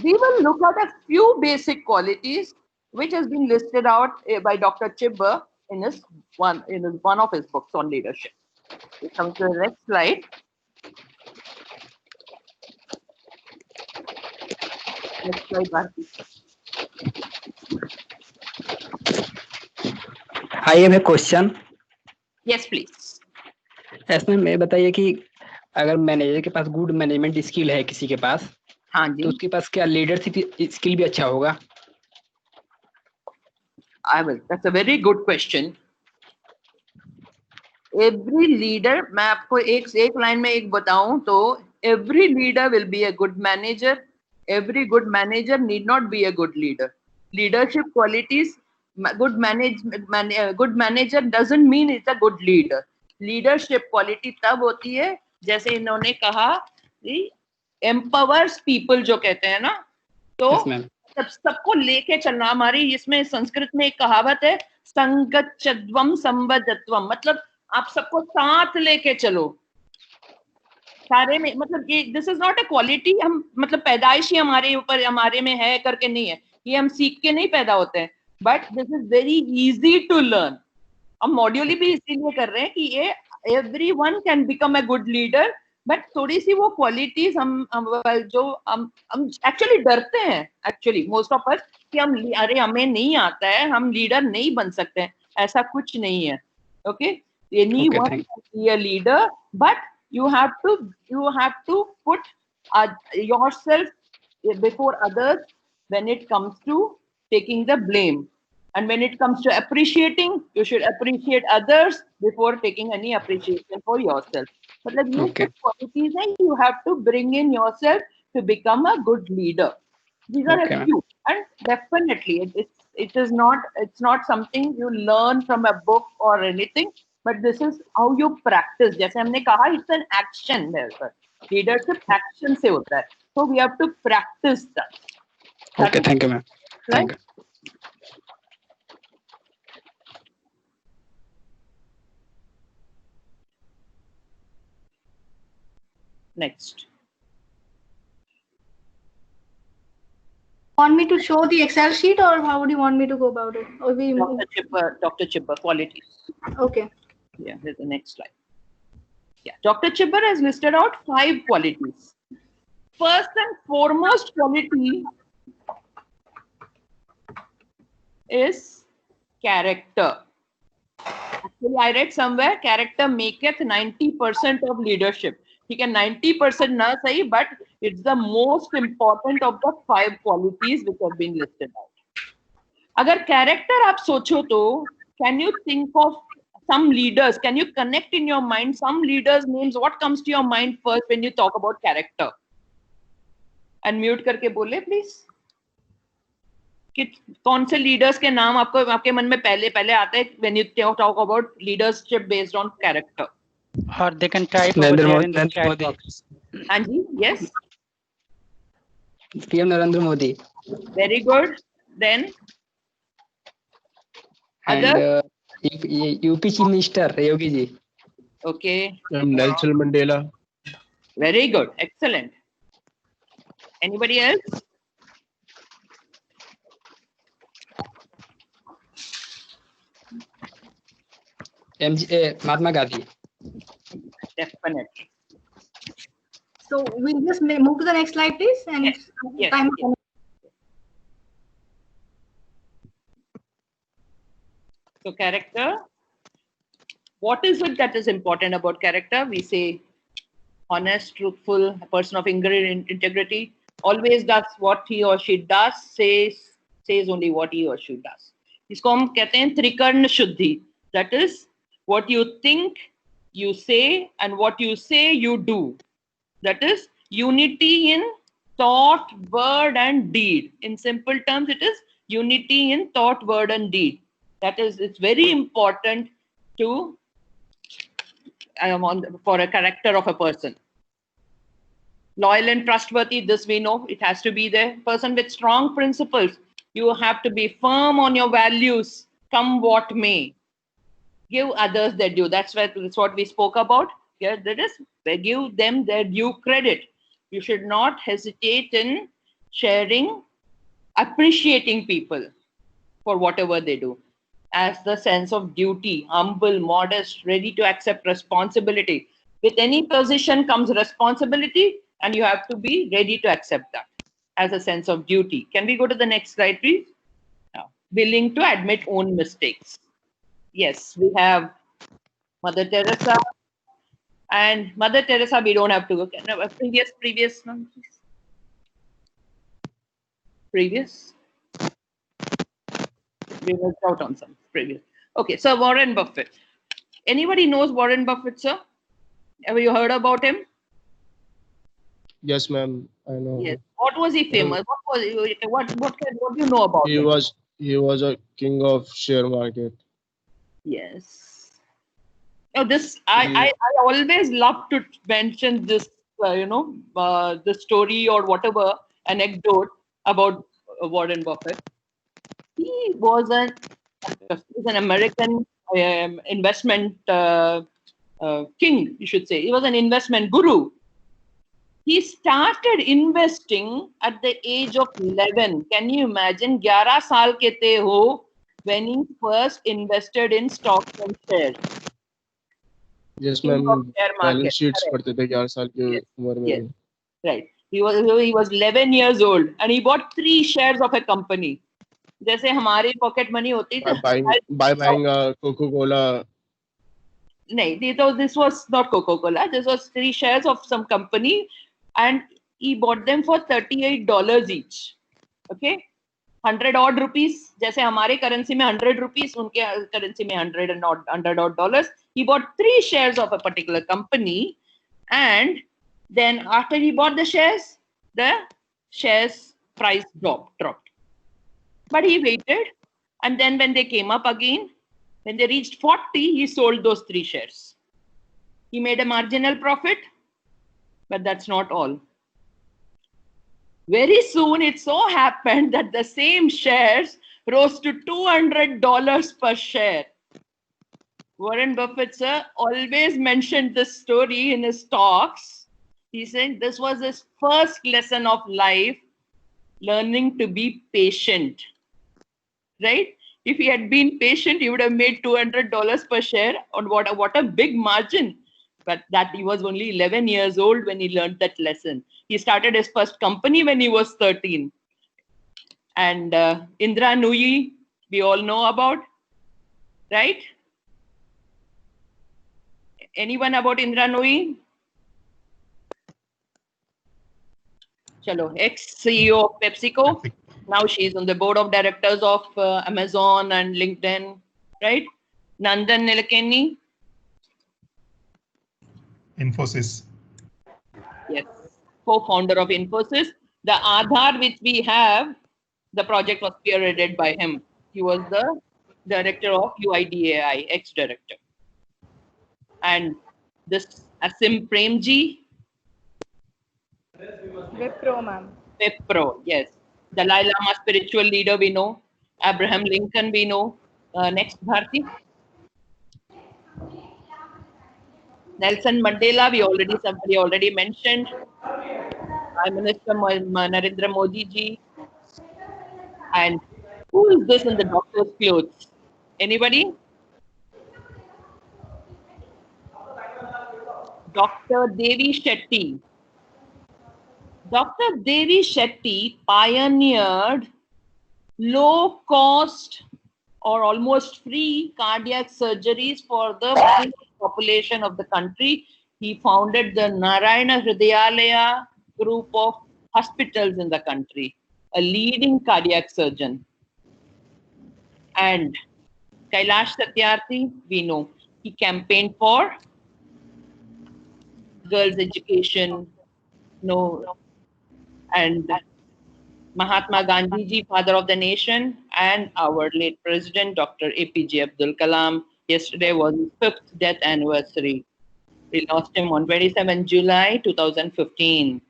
We will look at a few basic qualities which has been listed out by Dr. Chibber in one of his books on leadership. We come to the next slide. Next slide, Bharti. I have a question. Yes, please. ऐसे में बताइए कि अगर manager के पास good management skill है किसी के पास, हाँ जी. तो उसके पास क्या लीडरशिप स्किल भी अच्छा होगा? I will. That's a very good question. Every leader, मैं आपको एक लाइन में एक बताऊं तो every leader will be a good manager. Every good manager need not be a good leader. Leadership qualities, good manager doesn't mean it's a good leader. Leadership quality तब होती है जैसे इन्होंने कहा empowers people जो कहते हैं ना, तो सबको लेके चलना. हमारी इसमें संस्कृत में एक कहावत है संगच्छध्वम संवदत्वम, मतलब आप सबको साथ लेके चलो सारे में. मतलब ये this is not a quality हम मतलब पैदाइश ही हमारे ऊपर हमारे में है करके नहीं है, ये हम सीख के नहीं पैदा होते हैं, but this is very easy to learn. हम मॉड्यूली भी इसीलिए कर रहे हैं कि ये everyone can become a good leader, but थोड़ी सी वो क्वालिटीज हम एक्चुअली डरते हैं एक्चुअली मोस्ट ऑफ अस कि हम अरे हमें नहीं आता है, हम लीडर नहीं बन सकते हैं. ऐसा कुछ नहीं है. Okay, anyone can be a leader, but you have to put yourself before others when it comes to taking the blame, and when it comes to appreciating, you should appreciate others before taking any appreciation for yourself. मतलब ये कुछ qualities हैं you have to bring in yourself to become a good leader. These are a few, and definitely it's not something you learn from a book or anything, but this is how you practice. जैसे हमने कहा, it's an action there, sir. Leadership action से होता है, so we have to practice that. Okay, thank you, ma'am. Thank you. Next. Want me to show the Excel sheet, or how would you want me to go about it? Or we Dr. Chibber, qualities. Okay. Yeah, here's the next slide. Yeah, Dr. Chibber has listed out 5 qualities. First and foremost quality is character. Actually, I read somewhere character maketh 90% of leadership. He can 90% na sahi, but it's the most important of the 5 qualities which have been listed out. Agar character aap socho to, can you think of some leaders? Can you connect in your mind some leaders' names? What comes to your mind first when you talk about character? Unmute करके बोले please. कि कौन से leaders के नाम आपको आपके मन में पहले आते हैं when you talk about leadership based on character? Or they can type over there in the chat box. हाँ जी, yes. PM Narendra Modi. Very good. Then and UP Chief Minister Yogi ji. Okay. Nelson Mandela. Very good. Excellent. Anybody else? Mahatma Gandhi. Definitely. So we'll just move to the next slide, please. And Yes. time. Yes. So character. What is it that is important about character? We say honest, truthful, a person of integrity, always does what he or she does, says only what he or she does. इसको हम कहते हैं त्रिकर्ण शुद्धि. That is what you think, you say, and what you say, you do. That is unity in thought, word, and deed. In simple terms, it is unity in thought, word, and deed. That is, it's very important to for a character of a person. Loyal and trustworthy, this we know, it has to be there. Person with strong principles, you have to be firm on your values, come what may. Give others their due. That's what we spoke about. Yeah, that is, give them their due credit. You should not hesitate in sharing, appreciating people for whatever they do. As the sense of duty, humble, modest, ready to accept responsibility. With any position comes responsibility, and you have to be ready to accept that as a sense of duty. Can we go to the next slide, please? Now, willing to admit own mistakes. Yes, we have Mother Teresa. And Mother Teresa, we don't have to go. No, previous one, please. Previous. We missed out on some previous. Okay, so Warren Buffett. Anybody knows Warren Buffett, sir? Have you heard about him? Yes, ma'am. I know. Yes. What was he famous? What do you know about him? He was a king of share market. Yes. Now this I always love to mention this the story or whatever anecdote about Warren Buffett. He was an American investment king, you should say. He was an investment guru. He started investing at the age of 11. Can you imagine? 11 saal ke the ho when he first invested in stocks and shares. Yes, ma'am. Balance sheets padhte the 11 saal ki umar mein. Yes. Right. He was 11 years old and he bought 3 shares of a company. जैसे हमारी pocket money होती थी. By buying Coca-Cola. नहीं, this was not Coca-Cola. This was 3 shares of some company, and he bought them for $38 each. Okay, 100 odd rupees. जैसे हमारे currency में 100 rupees, उनके currency में 100 odd dollars. He bought 3 shares of a particular company, and then after he bought the shares price dropped. But he waited, and then when they came up again, when they reached 40, he sold those 3 shares. He made a marginal profit, but that's not all. Very soon, it so happened that the same shares rose to $200 per share. Warren Buffett, sir, always mentioned this story in his talks. He said this was his first lesson of life, learning to be patient. Right? If he had been patient, he would have made $200 per share on what a big margin. But that he was only 11 years old when he learned that lesson. He started his first company when he was 13. And Indra Nooyi, we all know about, right? Anyone about Indra Nooyi? Chalo, ex-CEO of PepsiCo. Now she's on the board of directors of Amazon and LinkedIn, right? Nandan Nilekani. Infosys. Yes, co-founder of Infosys. The Aadhaar which we have, the project was spearheaded by him. He was the director of UIDAI, ex-director. And this Asim Premji. Wipro, ma'am. Wipro, yes. Dalai Lama, spiritual leader, we know. Abraham Lincoln, we know. Next, Bharti. Nelson Mandela, somebody already mentioned. Prime Minister Narendra Modi ji. And who is this in the doctor's clothes? Anybody? Dr. Devi Shetty. Dr. Devi Shetty pioneered low cost or almost free cardiac surgeries for the population of the country. He founded the Narayana Hridayalaya group of hospitals in the country, a leading cardiac surgeon. And Kailash Satyarthi, we know, he campaigned for girls' education, and Mahatma Gandhi ji, father of the nation, and our late president, Dr. APJ Abdul Kalam. Yesterday was his 5th death anniversary. We lost him on 27 July 2015.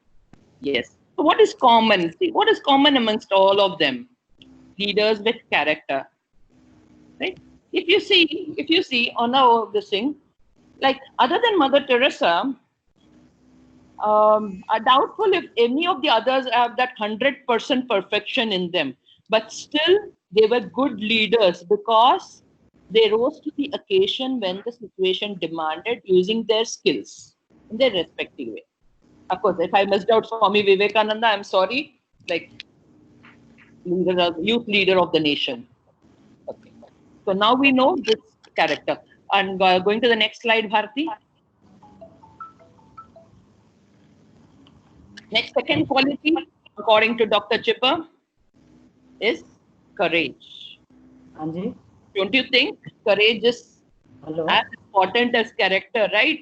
Yes. So what is common? See, what is common amongst all of them? Leaders with character. Right? If you see on this thing, like other than Mother Teresa, are doubtful if any of the others have that 100% perfection in them. But still, they were good leaders because they rose to the occasion when the situation demanded, using their skills in their respective way. Of course, if I missed out Swami Vivekananda, I'm sorry. Like youth leader of the nation. Okay. So now we know this character. And going to the next slide, Bharti. Next, second quality, according to Dr. Chipper, is courage. Anji? Don't you think courage is as important as character, right?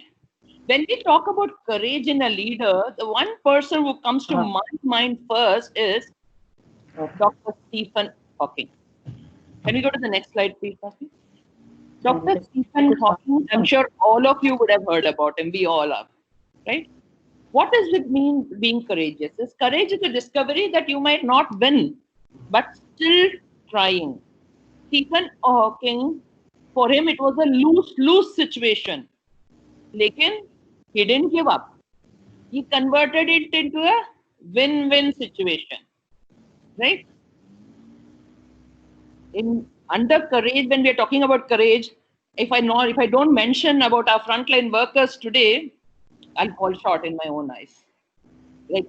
When we talk about courage in a leader, the one person who comes to my mind first is Dr. Stephen Hawking. Can we go to the next slide, please, Bharti? Dr. Stephen Hawking, I'm sure all of you would have heard about him. We all have, right? What does it mean being courageous? Courage is a discovery that you might not win, but still trying. Stephen Hawking, for him, it was a lose-lose situation. Lekin, he didn't give up. He converted it into a win-win situation, right? Under courage, when we are talking about courage, if I don't mention about our frontline workers today, I'll fall short in my own eyes. Like,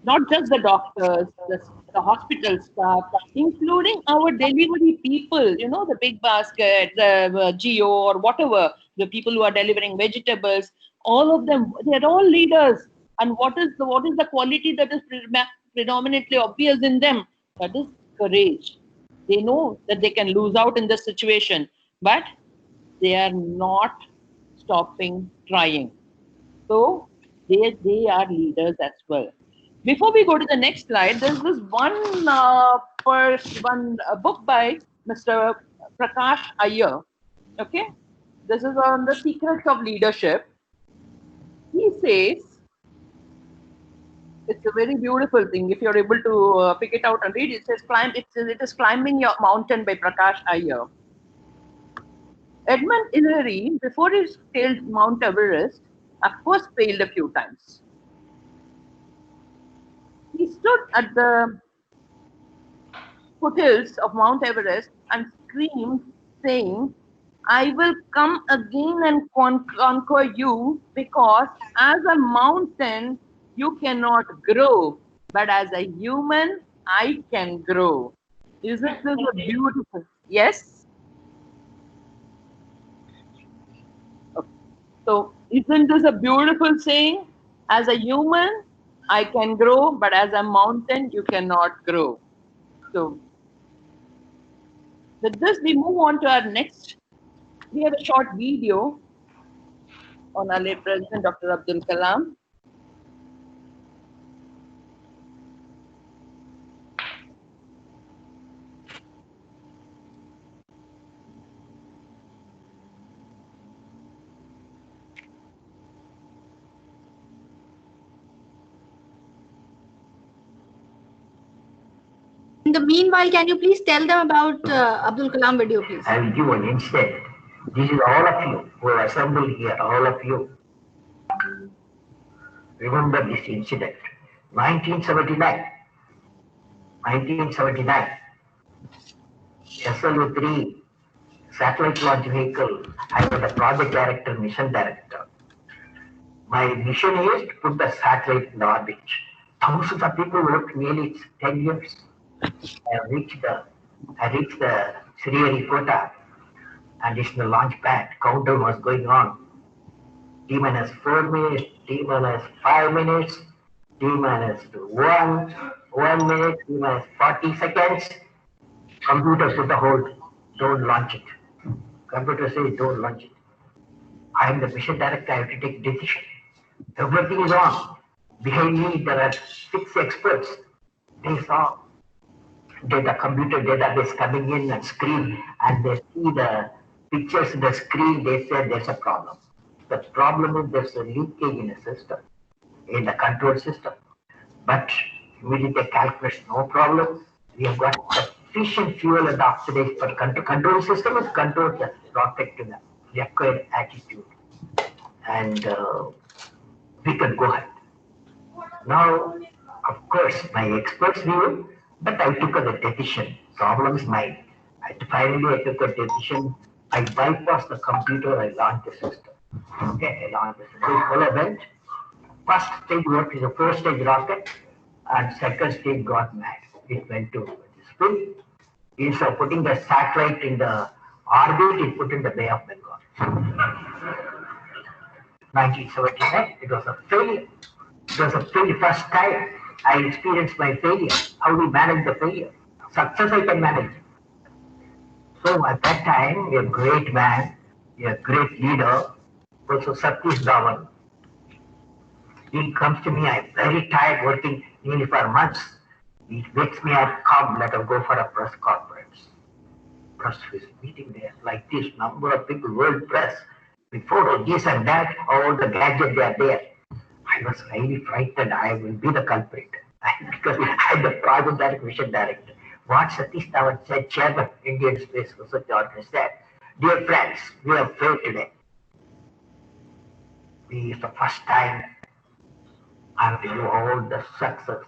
not just the doctors, the hospital staff, including our delivery people, the Big Basket, the Geo or whatever, the people who are delivering vegetables, all of them, they're all leaders. And what is the quality that is predominantly obvious in them? That is courage. They know that they can lose out in this situation, but they are not stopping trying. So they are leaders as well. Before we go to the next slide, there's this one book by Mr. Prakash Iyer. Okay, this is on the secrets of leadership. He says it's a very beautiful thing. If you're able to pick it out and read, it says it is Climbing Your Mountain by Prakash Iyer. Edmund Hillary, before he scaled Mount Everest, of course failed a few times. He stood at the foothills of Mount Everest and screamed, saying, "I will come again and conquer you, because as a mountain you cannot grow, but as a human I can grow." Isn't this a beautiful? Yes? Okay. So isn't this a beautiful saying? As a human I can grow, but as a mountain you cannot grow. So with this, we move on to our next. We have a short video on our late President, Dr. Abdul Kalam. In the meanwhile, can you please tell them about Abdul Kalam video, please? I'll give one instead. This is all of you who are assembled here, all of you. Remember this incident. 1979. SLV-3 satellite launch vehicle. I was the project director, mission director. My mission is to put the satellite in orbit. Thousands of people worked nearly 10 years. I reached the Sriharikota, and it's the launch pad. Countdown was going on. T-minus 4 minutes, T-minus 5 minutes, T-minus 1 minute, T-minus 40 seconds. Computer put a hold, don't launch it. Computer says don't launch it. I am the mission director, I have to take decision. Everything is on. Behind me there are 6 experts. They saw computer database coming in and screen, and they see the pictures in the screen. They said there's a problem. The problem is there's a leakage in the system, in the control system. But immediately calculation, no problem. We have got sufficient fuel and oxidation for control system is control the rocket to the required altitude. And we can go ahead. Now, of course, my experts knew, but I took a decision. Problem is mine. Finally, I took a decision. I bypassed the computer. I launched the system. Okay, I launched the system. Full event. First stage worked is a 4-stage rocket, and second stage got mad. It went to spin. Instead of putting the satellite in the orbit, it put in the Bay of Bengal. 1979. It was a failure. It was a failure. First time I experienced my failure. How we manage the failure? Success I can manage. So at that time, a great man, a great leader, also Satish Dhawan. He comes to me, I'm very tired working nearly for months. He wakes me up, come, let us go for a press conference. Press is meeting there, like this, number of people, world press, with photos, this and that, all the gadgets they are there. I was really frightened, I will be the culprit. Because I'm the project director, mission director. What Satish Dhawan said, Chairman, Indian Space Research Organization said, dear friends, we have failed today. It's the first time I have to do all the success,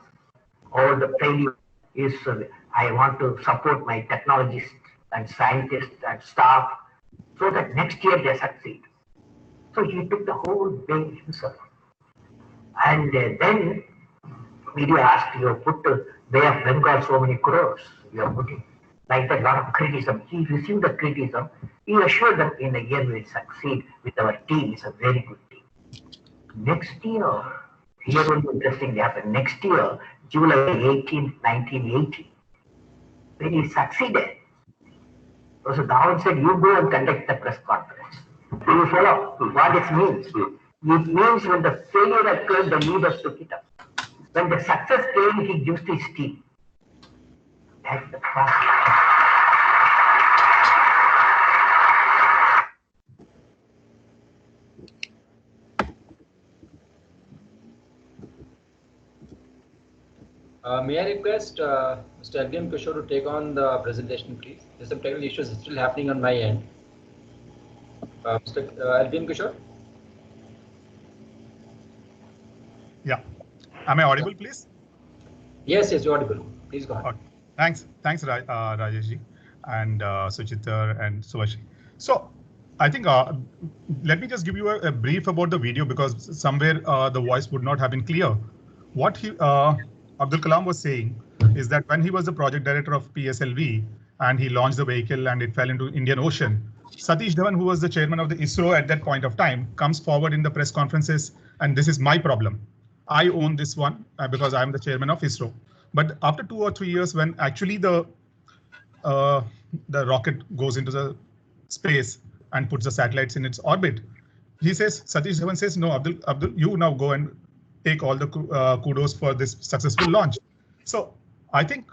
all the failure is, I want to support my technologists and scientists and staff so that next year they succeed. So he took the whole thing himself. And then media asked, you put the Bay of Bengal so many crores, you are putting like that, lot of criticism. He received the criticism. He assured them in a year we will succeed with our team. It's a very good team. Next year, here will be interesting happened. Next year, July 18, 1980, when he succeeded, so Dhawan said, you go and conduct the press conference. Do you follow what it means? It means when the failure occurred, the leaders took it up. When the success came, he used his team. That's the process. May I request Mr. LVM Kishore to take on the presentation, please? There's some technical issues still happening on my end. Mr. LVM Kishore? Yeah. Am I audible, please? Yes, you're audible. Please go ahead. Okay. Thanks, Rajesh ji, and Suchitra and Subhashi. So, I think let me just give you a brief about the video because somewhere the voice would not have been clear. What Abdul Kalam was saying is that when he was the project director of PSLV and he launched the vehicle and it fell into Indian Ocean, Satish Dhawan, who was the chairman of the ISRO at that point of time, comes forward in the press conferences, and this is my problem. I own this one because I'm the chairman of ISRO. But after 2 or 3 years, when actually the rocket goes into the space and puts the satellites in its orbit, he says, Satish Dhawan says, no, Abdul, you now go and take all the kudos for this successful launch. So I think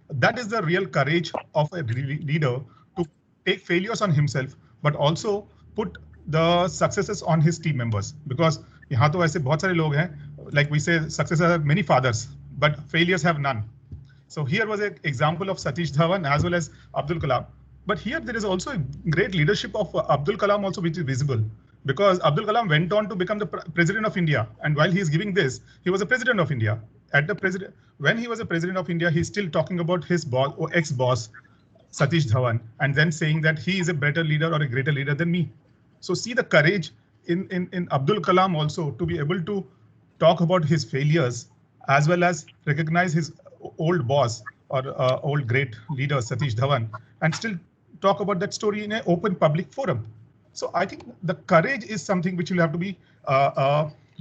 that is the real courage of a leader, to take failures on himself, but also put the successes on his team members. Because यहाँ तो ऐसे बहुत सारे लोग हैं, like we say, successes have many fathers, but failures have none. So here was an example of Satish Dhawan as well as Abdul Kalam. But here there is also a great leadership of Abdul Kalam also, which is visible, because Abdul Kalam went on to become the president of India. And while he is giving this, he was a president of India. When he was a president of India, he's still talking about his boss or ex-boss, Satish Dhawan, and then saying that he is a better leader or a greater leader than me. So see the courage in Abdul Kalam also to be able to talk about his failures as well as recognize his old boss or old great leader Satish Dhawan and still talk about that story in an open public forum. So I think the courage is something which will have to be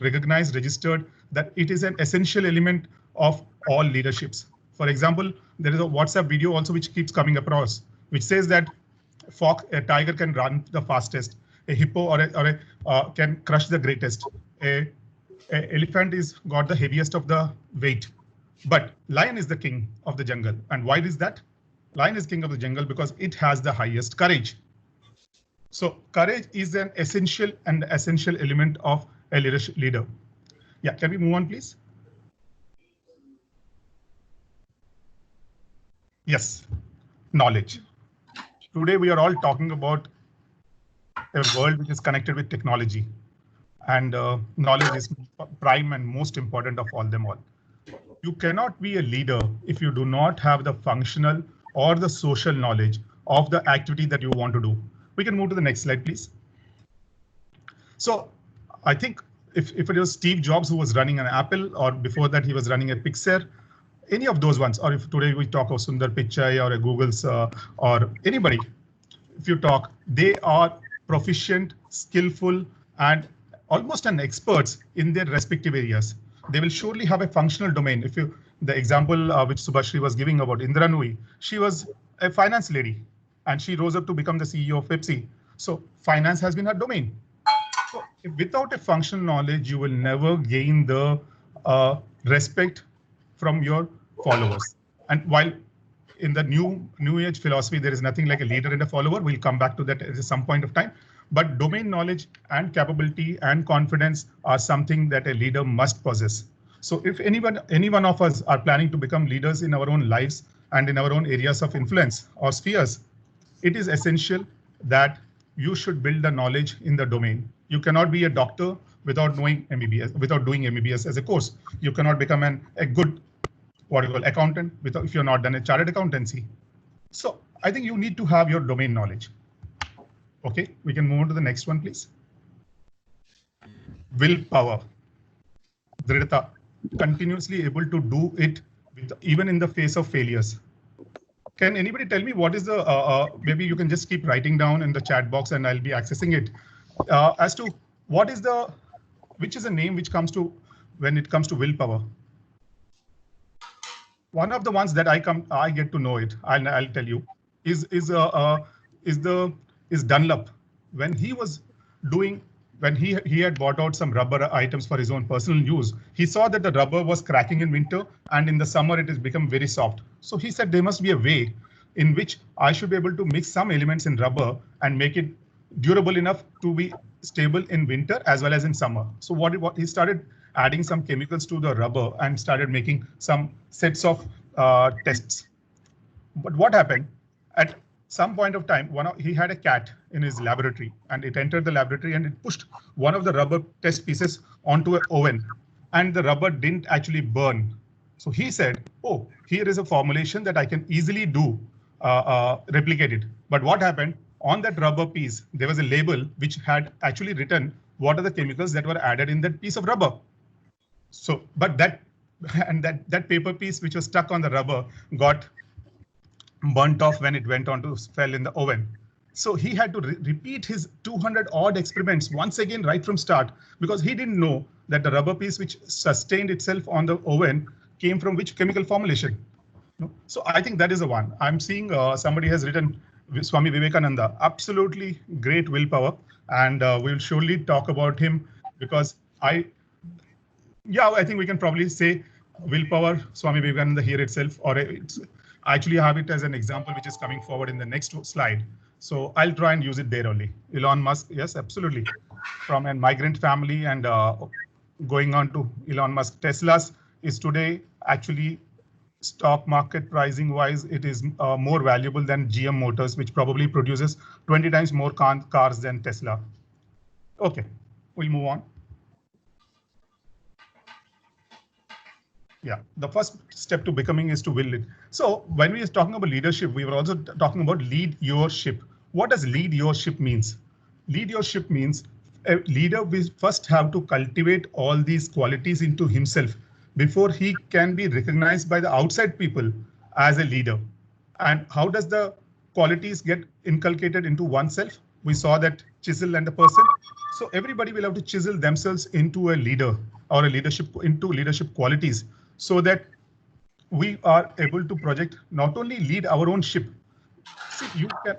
recognized, registered, that it is an essential element of all leaderships. For example, there is a WhatsApp video also which keeps coming across, which says that a tiger can run the fastest, a hippo or can crush the greatest, a elephant is got the heaviest of the weight, but lion is the king of the jungle. And why is that? Lion is king of the jungle because it has the highest courage. So courage is an essential element of a leader. Yeah, can we move on, please? Yes, knowledge. Today we are all talking about a world which is connected with technology, and knowledge is prime and most important of all them all. You cannot be a leader if you do not have the functional or the social knowledge of the activity that you want to do. We can move to the next slide, please. So I think if it was Steve Jobs who was running an Apple, or before that he was running a Pixar, any of those ones, or if today we talk of Sundar Pichai or a Google's or anybody, if you talk, they are proficient, skillful, and almost an experts in their respective areas. They will surely have a functional domain. If you, the example which Subhashri was giving about Indra Nooyi, she was a finance lady and she rose up to become the CEO of Pepsi. So finance has been her domain. So without a functional knowledge, you will never gain the respect from your followers. And while in the new age philosophy, there is nothing like a leader and a follower. We'll come back to that at some point of time. But domain knowledge and capability and confidence are something that a leader must possess. So if any one of us are planning to become leaders in our own lives and in our own areas of influence or spheres, it is essential that you should build the knowledge in the domain. You cannot be a doctor without knowing MBBS, without doing MBBS as a course. You cannot become a good accountant if you're not done a chartered accountancy. So I think you need to have your domain knowledge. Okay, we can move on to the next one, please. Willpower. Dridata, continuously able to do it even in the face of failures. Can anybody tell me what is the, maybe you can just keep writing down in the chat box and I'll be accessing it, as to what is the, which is a name which comes to, when it comes to willpower. One of the ones that I get to know it, I'll tell you, is Dunlop. When he was doing, when he had bought out some rubber items for his own personal use, he saw that the rubber was cracking in winter and in the summer it has become very soft. So he said there must be a way in which I should be able to mix some elements in rubber and make it durable enough to be stable in winter as well as in summer. So what he started adding some chemicals to the rubber and started making some sets of tests. But what happened? At some point of time, he had a cat in his laboratory and it entered the laboratory and it pushed one of the rubber test pieces onto an oven and the rubber didn't actually burn. So he said, oh, here is a formulation that I can easily do, replicate it. But what happened? On that rubber piece, there was a label which had actually written what are the chemicals that were added in that piece of rubber. So, but that paper piece which was stuck on the rubber got burnt off when it went on to fell in the oven. So he had to repeat his 200 odd experiments once again right from start, because he didn't know that the rubber piece which sustained itself on the oven came from which chemical formulation. So I think that is the one. I'm seeing somebody has written Swami Vivekananda, absolutely great willpower, and we'll surely talk about him because I think we can probably say willpower, Swami Vivekananda here itself, or I actually have it as an example which is coming forward in the next slide. So I'll try and use it there only. Elon Musk, yes, absolutely. From a migrant family and going on to Elon Musk. Tesla's is today actually stock market pricing wise, it is more valuable than GM Motors, which probably produces 20 times more cars than Tesla. Okay, we'll move on. Yeah, the first step to becoming is to will it. So when we are talking about leadership, we were also talking about lead your ship. What does lead your ship means? Lead your ship means a leader will first have to cultivate all these qualities into himself before he can be recognized by the outside people as a leader. And how does the qualities get inculcated into oneself? We saw that chisel and the person. So everybody will have to chisel themselves into a leader or a leadership into leadership qualities, so that we are able to project, not only lead our own ship. See, you can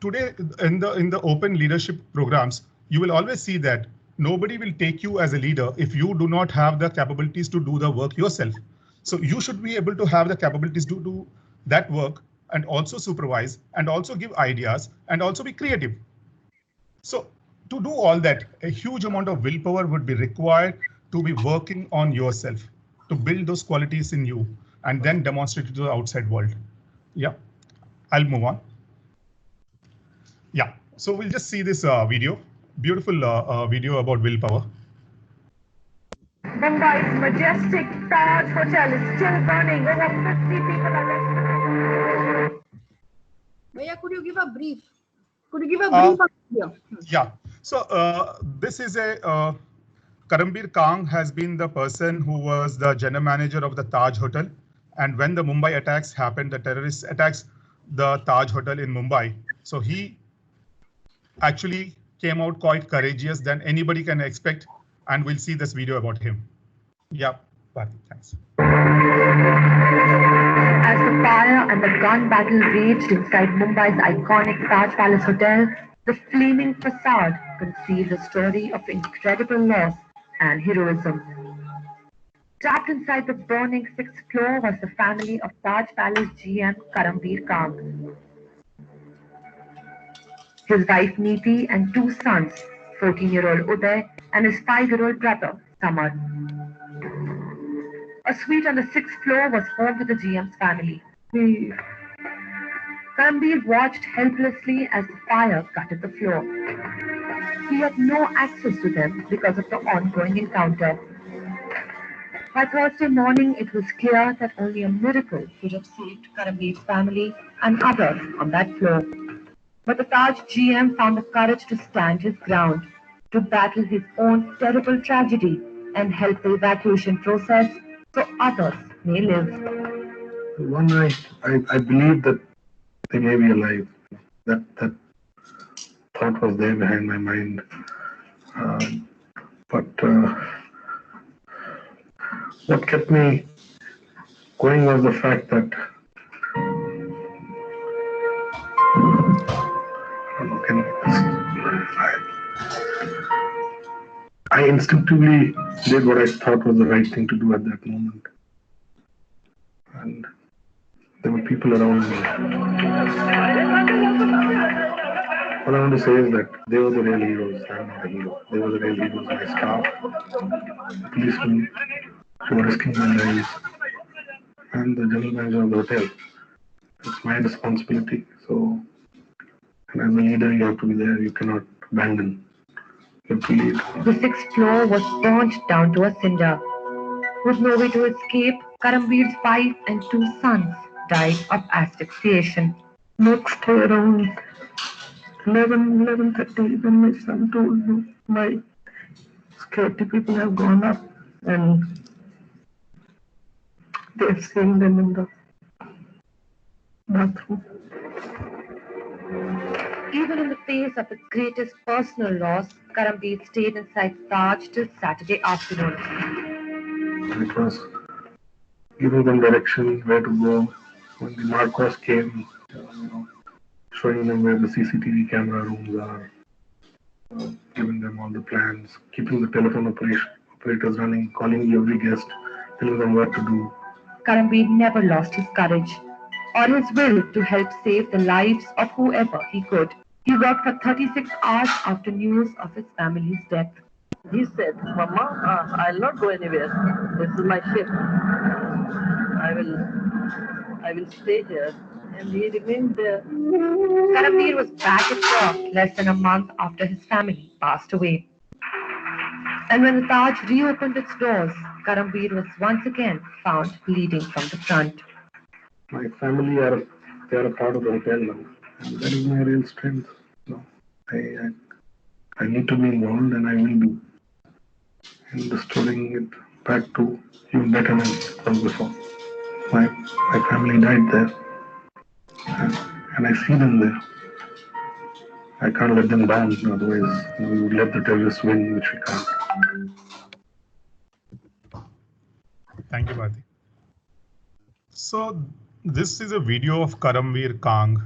today in the open leadership programs, you will always see that nobody will take you as a leader if you do not have the capabilities to do the work yourself. So you should be able to have the capabilities to do that work and also supervise and also give ideas and also be creative. So to do all that, a huge amount of willpower would be required to be working on yourself, to build those qualities in you and then demonstrate it to the outside world. Yeah, I'll move on. Yeah, so we'll just see this video, beautiful video about willpower. Mumbai's majestic Taj Hotel is still burning. Over 50 people are left. Bhaiya, could you give a brief? Could you give a brief of the video? Yeah, so this is a Karambir Kang has been the person who was the general manager of the Taj Hotel. And when the Mumbai attacks happened, the terrorist attacks the Taj Hotel in Mumbai. So he actually came out quite courageous than anybody can expect. And we'll see this video about him. Yeah, Bharti, thanks. As the fire and the gun battle raged inside Mumbai's iconic Taj Palace Hotel, the flaming facade concealed a story of incredible loss and heroism. Trapped inside the burning 6th floor was the family of Taj Palace GM Karambir Kang. His wife Neeti and 2 sons, 14-year-old Uday and his 5-year-old brother Samar. A suite on the 6th floor was home to the GM's family. Karambir watched helplessly as the fire gutted the floor. He had no access to them because of the ongoing encounter. By Thursday morning, it was clear that only a miracle could have saved Karambir's family and others on that floor. But the Taj GM found the courage to stand his ground, to battle his own terrible tragedy and help the evacuation process so others may live. One night, I believed that they may be alive. That thought was there behind my mind. But what kept me going was the fact that I instinctively did what I thought was the right thing to do at that moment. And there were people around me. What I want to say is that they were the real heroes. I'm not a hero. They were the real heroes. My staff, the policemen who were risking their lives, and the general manager of the hotel. It's my responsibility. So, and as a leader, you have to be there. You cannot abandon. You have to lead. The 6th floor was burnt down to a cinder. With no way to escape, Karambir's wife and 2 sons died of asphyxiation. Next day around 11:30, when my son told me my security people have gone up and they've seen them in the bathroom. Even in the face of the greatest personal loss, Karambir stayed inside Taj till Saturday afternoon. It was giving them direction where to go. When the Marcos came, showing them where the CCTV camera rooms are, giving them all the plans, keeping the telephone operators running, calling every guest, telling them what to do. Karambir never lost his courage or his will to help save the lives of whoever he could. He worked for 36 hours after news of his family's death. He said, Mama, I'll not go anywhere. This is my ship. I will stay here. And he remained there. Karambir was back at work less than a month after his family passed away. And when the Taj reopened its doors, Karambir was once again found bleeding from the front. My family they are a part of the hotel now, and that is my real strength. So I need to be involved, and I will be in restoring it back to even better than it was before. My family died there, and I see them there. I can't let them down, otherwise we would let the terrorists win, which we can't. Thank you, Bharti. So this is a video of Karambir Kang,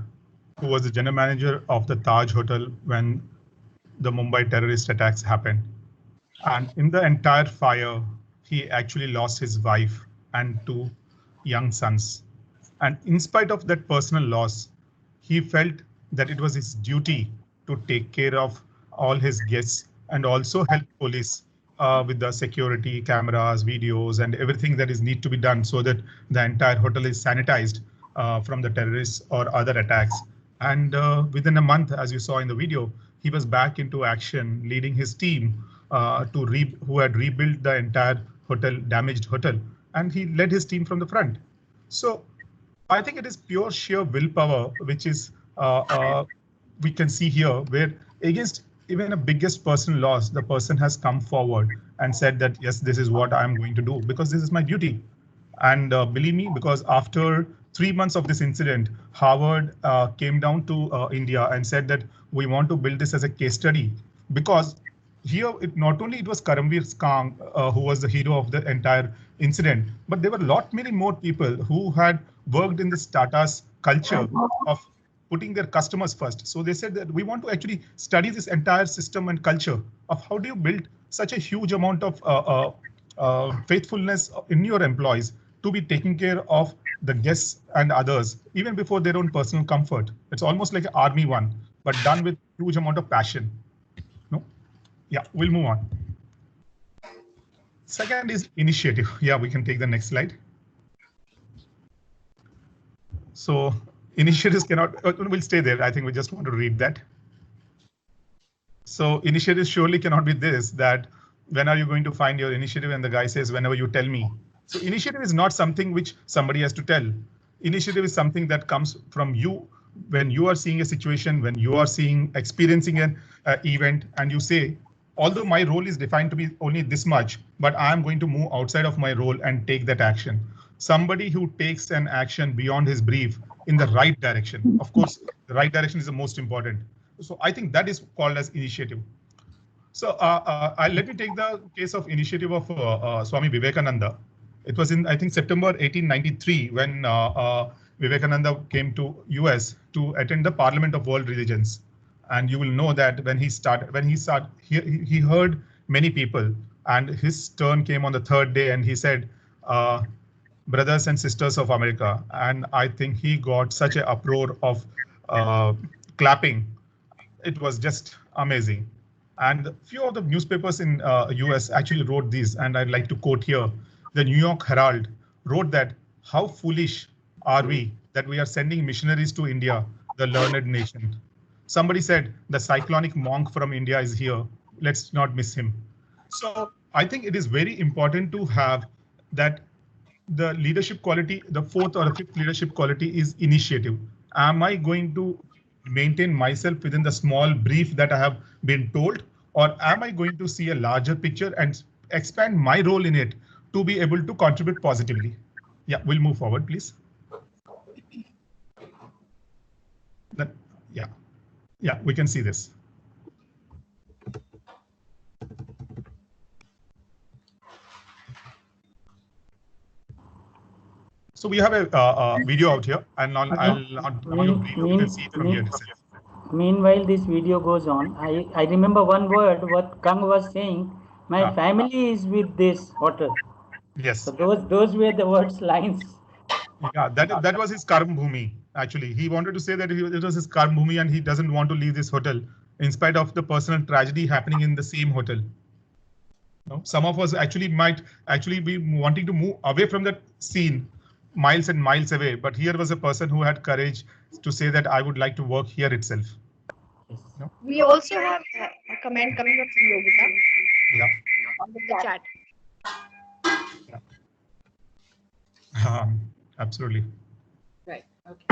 who was the general manager of the Taj Hotel when the Mumbai terrorist attacks happened. And in the entire fire, he actually lost his wife and 2 young sons. And in spite of that personal loss, he felt that it was his duty to take care of all his guests and also help police with the security cameras, videos, and everything that is need to be done so that the entire hotel is sanitized from the terrorists or other attacks. And within a month, as you saw in the video, he was back into action, leading his team who had rebuilt the entire hotel, damaged hotel, and he led his team from the front. So I think it is pure sheer willpower, which is we can see here, where against even a biggest personal loss, the person has come forward and said that, yes, this is what I'm going to do because this is my duty. And believe me, because after 3 months of this incident, Harvard came down to India and said that we want to build this as a case study, because here not only it was Karambir Kang who was the hero of the entire incident, but there were many more people who had worked in this Tata's culture of putting their customers first. So they said that we want to actually study this entire system and culture of how do you build such a huge amount of faithfulness in your employees to be taking care of the guests and others, even before their own personal comfort. It's almost like an army one, but done with huge amount of passion. No? Yeah, we'll move on. Second is initiative. Yeah, we can take the next slide. So initiatives cannot, we'll stay there. I think we just want to read that. So initiatives surely cannot be this, that when are you going to find your initiative? And the guy says, whenever you tell me. So initiative is not something which somebody has to tell. Initiative is something that comes from you when you are seeing a situation, when you are experiencing an event, and you say, although my role is defined to be only this much, but I'm going to move outside of my role and take that action. Somebody who takes an action beyond his brief in the right direction. Of course, the right direction is the most important. So I think that is called as initiative. So let me take the case of initiative of Swami Vivekananda. It was in, I think, September 1893 when Vivekananda came to US to attend the Parliament of World Religions. And you will know that when he heard many people, and his turn came on the 3rd day, and he said, brothers and sisters of America. And I think he got such an uproar of clapping. It was just amazing. And a few of the newspapers in US actually wrote these, and I'd like to quote here. The New York Herald wrote that, how foolish are we that we are sending missionaries to India, the learned nation. Somebody said the cyclonic monk from India is here. Let's not miss him. So I think it is very important to have that the leadership quality, the 4th or 5th leadership quality is initiative. Am I going to maintain myself within the small brief that I have been told, or am I going to see a larger picture and expand my role in it to be able to contribute positively? Yeah, we'll move forward, please. Yeah, we can see this. So we have a video out here, and I'll not brief, you can see it from here itself. Meanwhile, this video goes on. I remember one word what Kang was saying. My family is with this hotel. Yes. So those were the words, lines. Yeah, that was his Karm Bhumi. Actually, he wanted to say that it was his Karm Bhumi, and he doesn't want to leave this hotel in spite of the personal tragedy happening in the same hotel. No? Some of us might actually be wanting to move away from that scene, miles and miles away, but here was a person who had courage to say that I would like to work here itself. No? We also have a comment coming up from Yogita Yeah. on the chat. Absolutely. Right. Okay.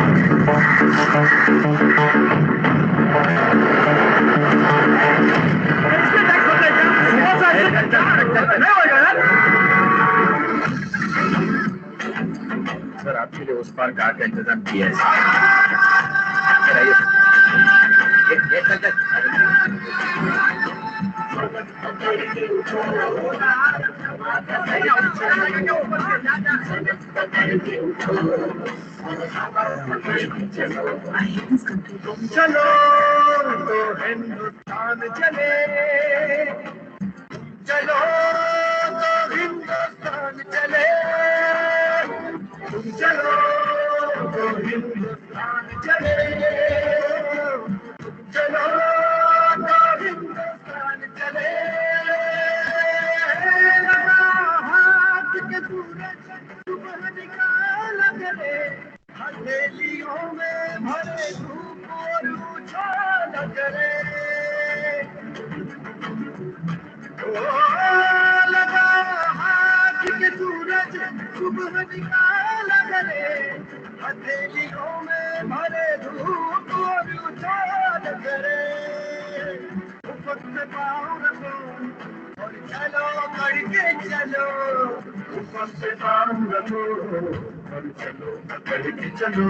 Sir आपके लिए उस पार car का इंतजाम किया है। चलो तो हिंदुस्तान चले, चलो तो हिंदुस्तान चले, तुम चलो तो हिंदुस्तान चले, चलो तो हिंदुस्तान चले। लगा हाथ के सूरज सुबह निकाला करे, हथेलियों में भरे धूप और उछाला करे। लगा हाथ के सूरज सुबह निकाला करे, हथेलियों में भरे धूप और उछाल करे। ऊपर से पाँव रखो और चलो करके चलो, ऊपर से पाँव रखो और चलो करके चलो,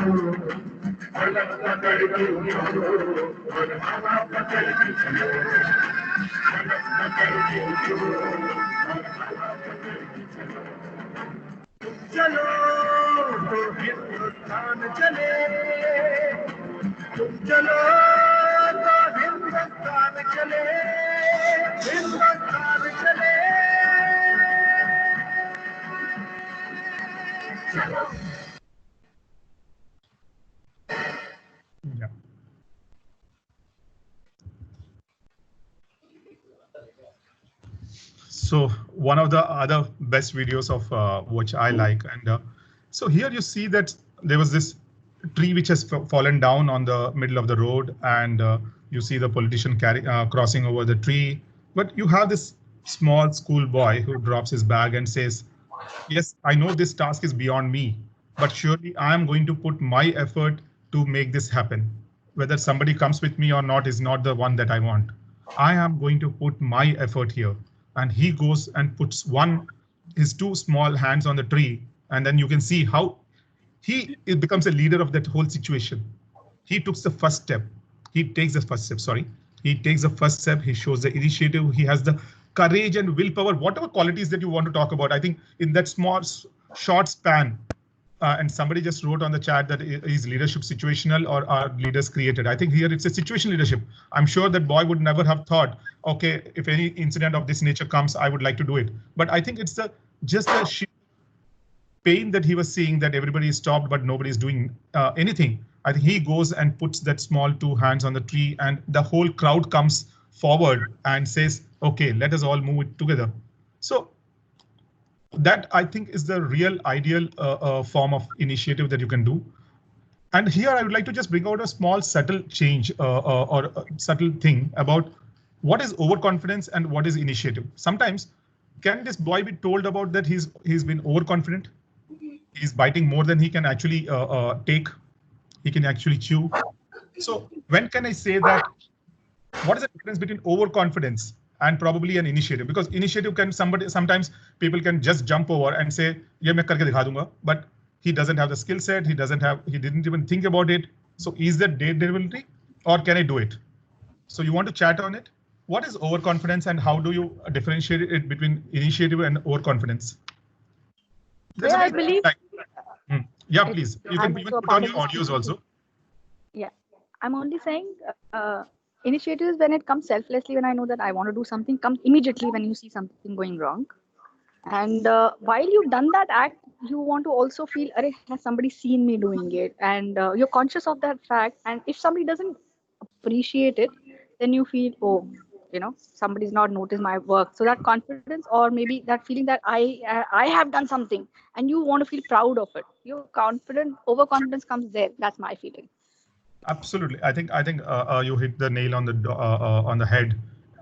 पलक पकड़ के उठो और हवा पकड़ के चलो, पलक पकड़ के उठो और हवा पकड़ के चलो। चलो तो हिंदुस्तान चले, तुम चलो तो हिंदुस्तान चले, हिंदुस्तान चले। चलो। Yeah. So one of the other best videos of which I like, and so here you see that there was this tree which has fallen down on the middle of the road, and you see the politician crossing over the tree, but you have this small school boy who drops his bag and says, yes, I know this task is beyond me, but surely I am going to put my effort to make this happen. Whether somebody comes with me or not is not the one that I want. I am going to put my effort here. And he goes and puts his two small hands on the tree, and then you can see how it becomes a leader of that whole situation. He took the first step. He takes the first step, sorry. He takes the first step, he shows the initiative, he has the courage and willpower, whatever qualities that you want to talk about. I think in that small, short span, and somebody just wrote on the chat that is leadership situational or are leaders created? I think here it's a situational leadership. I'm sure that boy would never have thought, okay, if any incident of this nature comes, I would like to do it. But I think it's just the sheer pain that he was seeing, that everybody is stopped, but nobody is doing anything. I think he goes and puts that small two hands on the tree, and the whole crowd comes forward and says, okay, let us all move it together. So that I think is the real ideal form of initiative that you can do. And here I would like to just bring out a small subtle change or a subtle thing about what is overconfidence and what is initiative. Sometimes can this boy be told about that he's been overconfident? He's biting more than he can actually take. He can actually chew. So when can I say that? What is the difference between overconfidence and probably an initiative? Because initiative can sometimes people can just jump over and say, "Ye main karke dikha dunga," but he doesn't have the skill set. He didn't even think about it. So is that daredevil, or can I do it? So you want to chat on it? What is overconfidence and how do you differentiate it between initiative and overconfidence? Yeah, I believe. Yeah, please. You can even put on your audios also. Yeah, I'm only saying initiatives when it comes selflessly, when I know that I want to do something, comes immediately when you see something going wrong. And while you've done that act, you want to also feel, has somebody seen me doing it? And you're conscious of that fact. And if somebody doesn't appreciate it, then you feel, oh, somebody's not noticed my work. So that confidence, or maybe that feeling that I have done something, and you want to feel proud of it. Your overconfidence comes there. That's my feeling. Absolutely, I think you hit the nail on the head.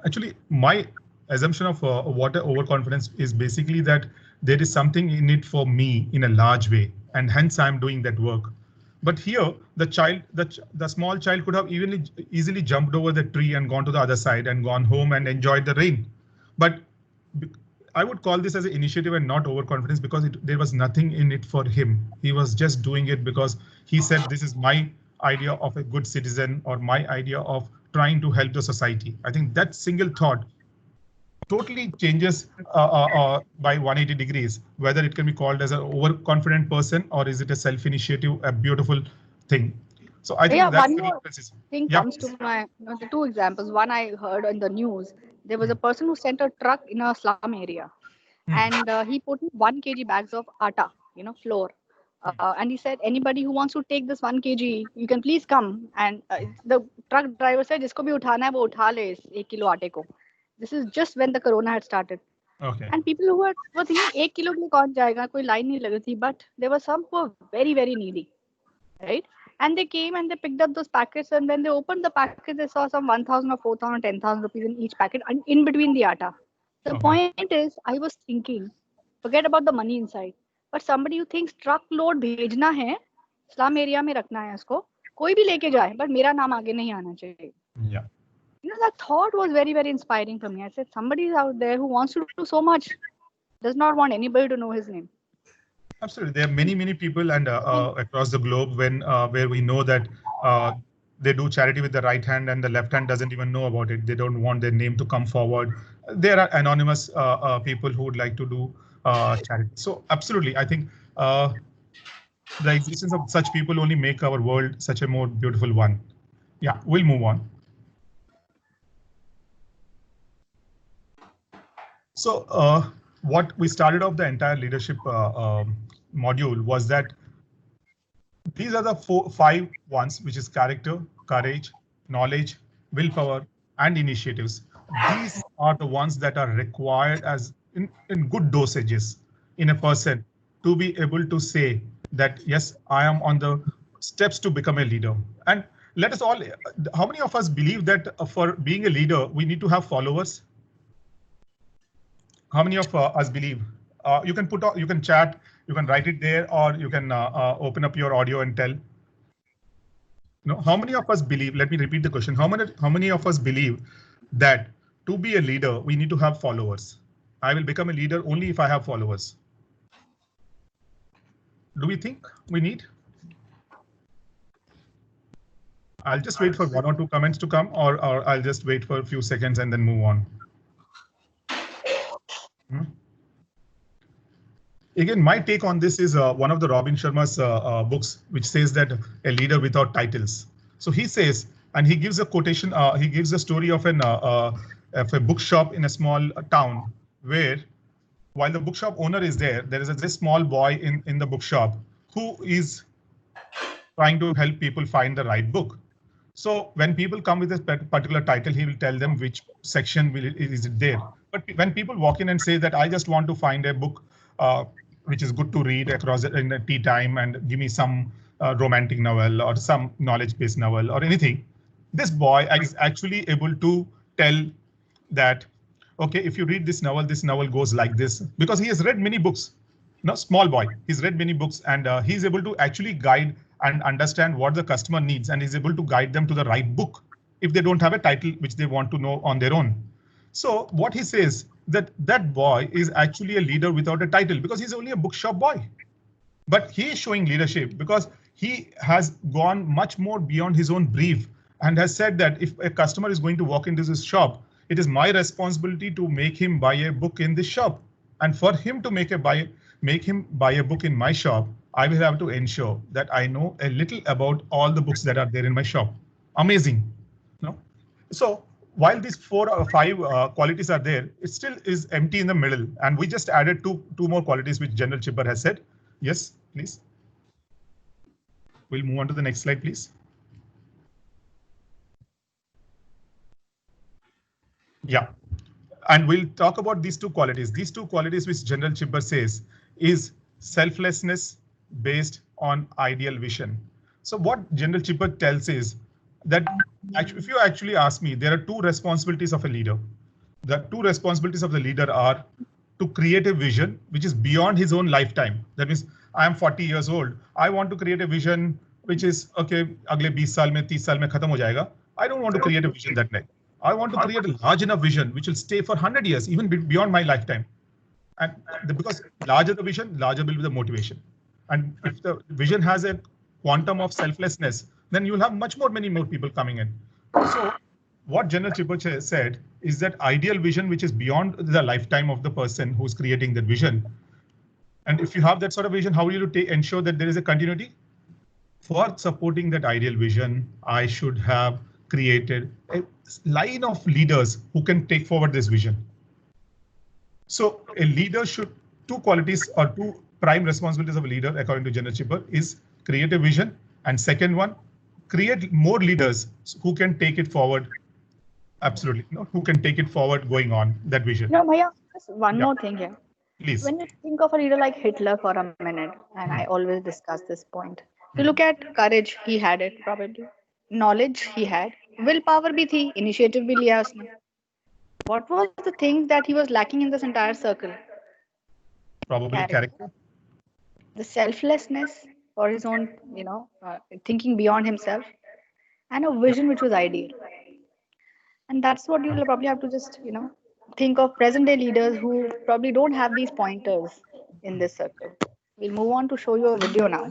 Actually, my assumption of what overconfidence is basically that there is something in it for me in a large way, and hence I'm doing that work. But here, the small child could have easily jumped over the tree and gone to the other side and gone home and enjoyed the rain. But I would call this as an initiative and not overconfidence, because there was nothing in it for him. He was just doing it because he said, this is my idea of a good citizen, or my idea of trying to help the society. I think that single thought totally changes by 180 degrees, whether it can be called as an overconfident person, or is it a self-initiative, a beautiful thing. So I think that's one the more difference. thing comes to my the two examples. One I heard in the news, there was a person who sent a truck in a slum area, and he put 1 kg bags of atta, flour. And he said, anybody who wants to take this 1 kg, you can please come. And the truck driver said, jisko bhi uthana hai, wo utha le is 1 kilo aate ko. This is just when the corona had started. Okay. And people who were thinking, 1 kilo ke liye kaun jayega, koi line nahi lagi thi, but there were some who were very, very needy, right? And they came and they picked up those packets, and when they opened the packets, they saw some 1,000 or 4,000, 10,000 rupees in each packet, and in between the atta. The point is, I was thinking, forget about the money inside, but somebody who thinks truckload भेजना है, slum area में रखना है उसको, कोई भी लेके जाए, but मेरा नाम आगे नहीं आना चाहिए. Yeah. That thought was very, very inspiring for me. I said, somebody is out there who wants to do so much, does not want anybody to know his name. Absolutely, there are many people and across the globe where we know that they do charity with the right hand and the left hand doesn't even know about it. They don't want their name to come forward. There are anonymous people who would like to do charity. So absolutely, I think the existence of such people only make our world such a more beautiful one. Yeah, we'll move on. So what we started off the entire leadership module was that these are the 5 ones, which is character, courage, knowledge, willpower, and initiatives. These are the ones that are required as in good dosages in a person to be able to say that, yes, I am on the steps to become a leader. And let us all, how many of us believe that for being a leader, we need to have followers? How many of us believe? You can chat, you can write it there, or you can open up your audio and tell. No, how many of us believe? Let me repeat the question. How many of us believe that to be a leader, we need to have followers? I will become a leader only if I have followers. Do we think we need? I'll just wait for 1 or 2 comments to come, or I'll just wait for a few seconds and then move on. Again, my take on this is one of the Robin Sharma's books, which says that a leader without titles. So he says, and he gives a quotation, he gives a story of a bookshop in a small town where, while the bookshop owner is there is this small boy in the bookshop who is trying to help people find the right book. So when people come with a particular title, he will tell them which section is it there. But when people walk in and say that I just want to find a book which is good to read across in a tea time, and give me some romantic novel or some knowledge-based novel or anything, this boy is actually able to tell that, okay, if you read this novel goes like this, because he has read many books. No, small boy, he's read many books, and he's able to actually guide and understand what the customer needs, and is able to guide them to the right book if they don't have a title which they want to know on their own. So what he says, that boy is actually a leader without a title, because he's only a bookshop boy. But he is showing leadership because he has gone much more beyond his own brief and has said that if a customer is going to walk into this shop, it is my responsibility to make him buy a book in this shop. And for him to make him buy a book in my shop, I will have to ensure that I know a little about all the books that are there in my shop. Amazing. No? So while these 4 or 5 qualities are there, it still is empty in the middle. And we just added two more qualities which General Chibber has said. Yes, please. We'll move on to the next slide, please. Yeah. And we'll talk about these two qualities. These two qualities which General Chibber says is selflessness based on ideal vision. So what General Chibber tells is that if you actually ask me, there are two responsibilities of a leader. The two responsibilities of the leader are to create a vision which is beyond his own lifetime. That means I am 40 years old. I want to create a vision which is, okay, agle 20 saal mein, 30 saal mein khatam ho jayega. I don't want to create a vision that night. I want to create a large enough vision which will stay for 100 years, even beyond my lifetime. And because larger the vision, larger will be the motivation. And if the vision has a quantum of selflessness, then you'll have many more people coming in. So what General Chibber said is that ideal vision, which is beyond the lifetime of the person who's creating that vision. And if you have that sort of vision, how will you ensure that there is a continuity? For supporting that ideal vision, I should have created a line of leaders who can take forward this vision. So a leader should, two qualities or two prime responsibilities of a leader, according to General Chibber, is create a vision, and second one, create more leaders who can take it forward. Absolutely, who can take it forward going on that vision. No, Bhaiya, just one more thing here. Please. When you think of a leader like Hitler for a minute, and I always discuss this point, you look at courage, he had it probably. Knowledge he had. Willpower bhi thi, initiative bhi liya usne. What was the thing that he was lacking in this entire circle? Probably character. The selflessness for his own, thinking beyond himself, and a vision which was ideal. And that's what you'll probably have to just, think of present day leaders who probably don't have these pointers in this circle. We'll move on to show you a video now.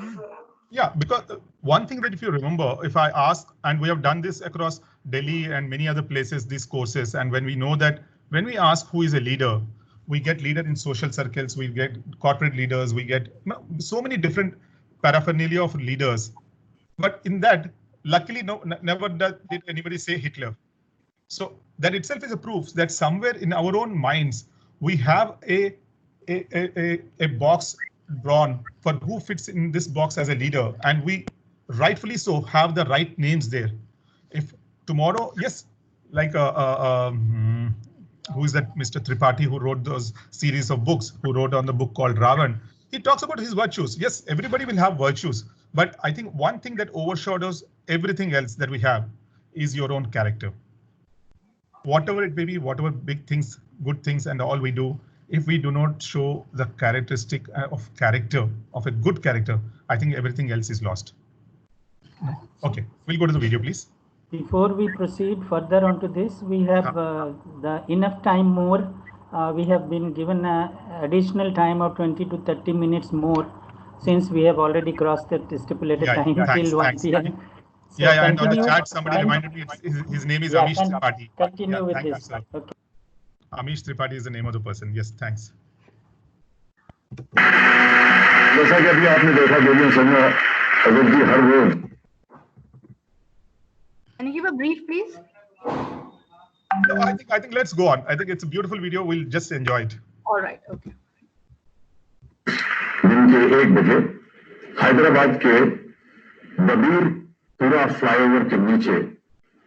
Yeah, because one thing that if you remember, if I ask, and we have done this across Delhi and many other places, these courses, and when we know that when we ask who is a leader, we get leader in social circles, we get corporate leaders, we get so many different paraphernalia of leaders. But in that, luckily, never did anybody say Hitler. So that itself is a proof that somewhere in our own minds, we have a box drawn for who fits in this box as a leader, and we rightfully so have the right names there. If tomorrow, yes, like who is that Mr. Tripathi who wrote those series of books, who wrote on the book called Ravan, he talks about his virtues. Yes, everybody will have virtues, but I think one thing that overshadows everything else that we have is your own character. Whatever it may be, whatever big things, good things, and all we do, if we do not show the characteristic of character, of a good character, I think everything else is lost. Okay, we'll go to the video, please. Before we proceed further onto this, we have the enough time more. We have been given additional time of 20 to 30 minutes more, since we have already crossed the stipulated time till 1 p.m. So and on the chat, somebody reminded me his name is Amish Tripathi. Continue with this. Okay. Amish Tripathi is the name of the person. Yes, thanks. जैसा कि अभी आपने देखा जोगियों संघ अगर जी हर रोज Can you give a brief, please? No, I think let's go on. I think it's a beautiful video. We'll just enjoy it. All right. Okay. दिन के 1 बजे हैदराबाद के बबीरपुरा फ्लाईओवर के नीचे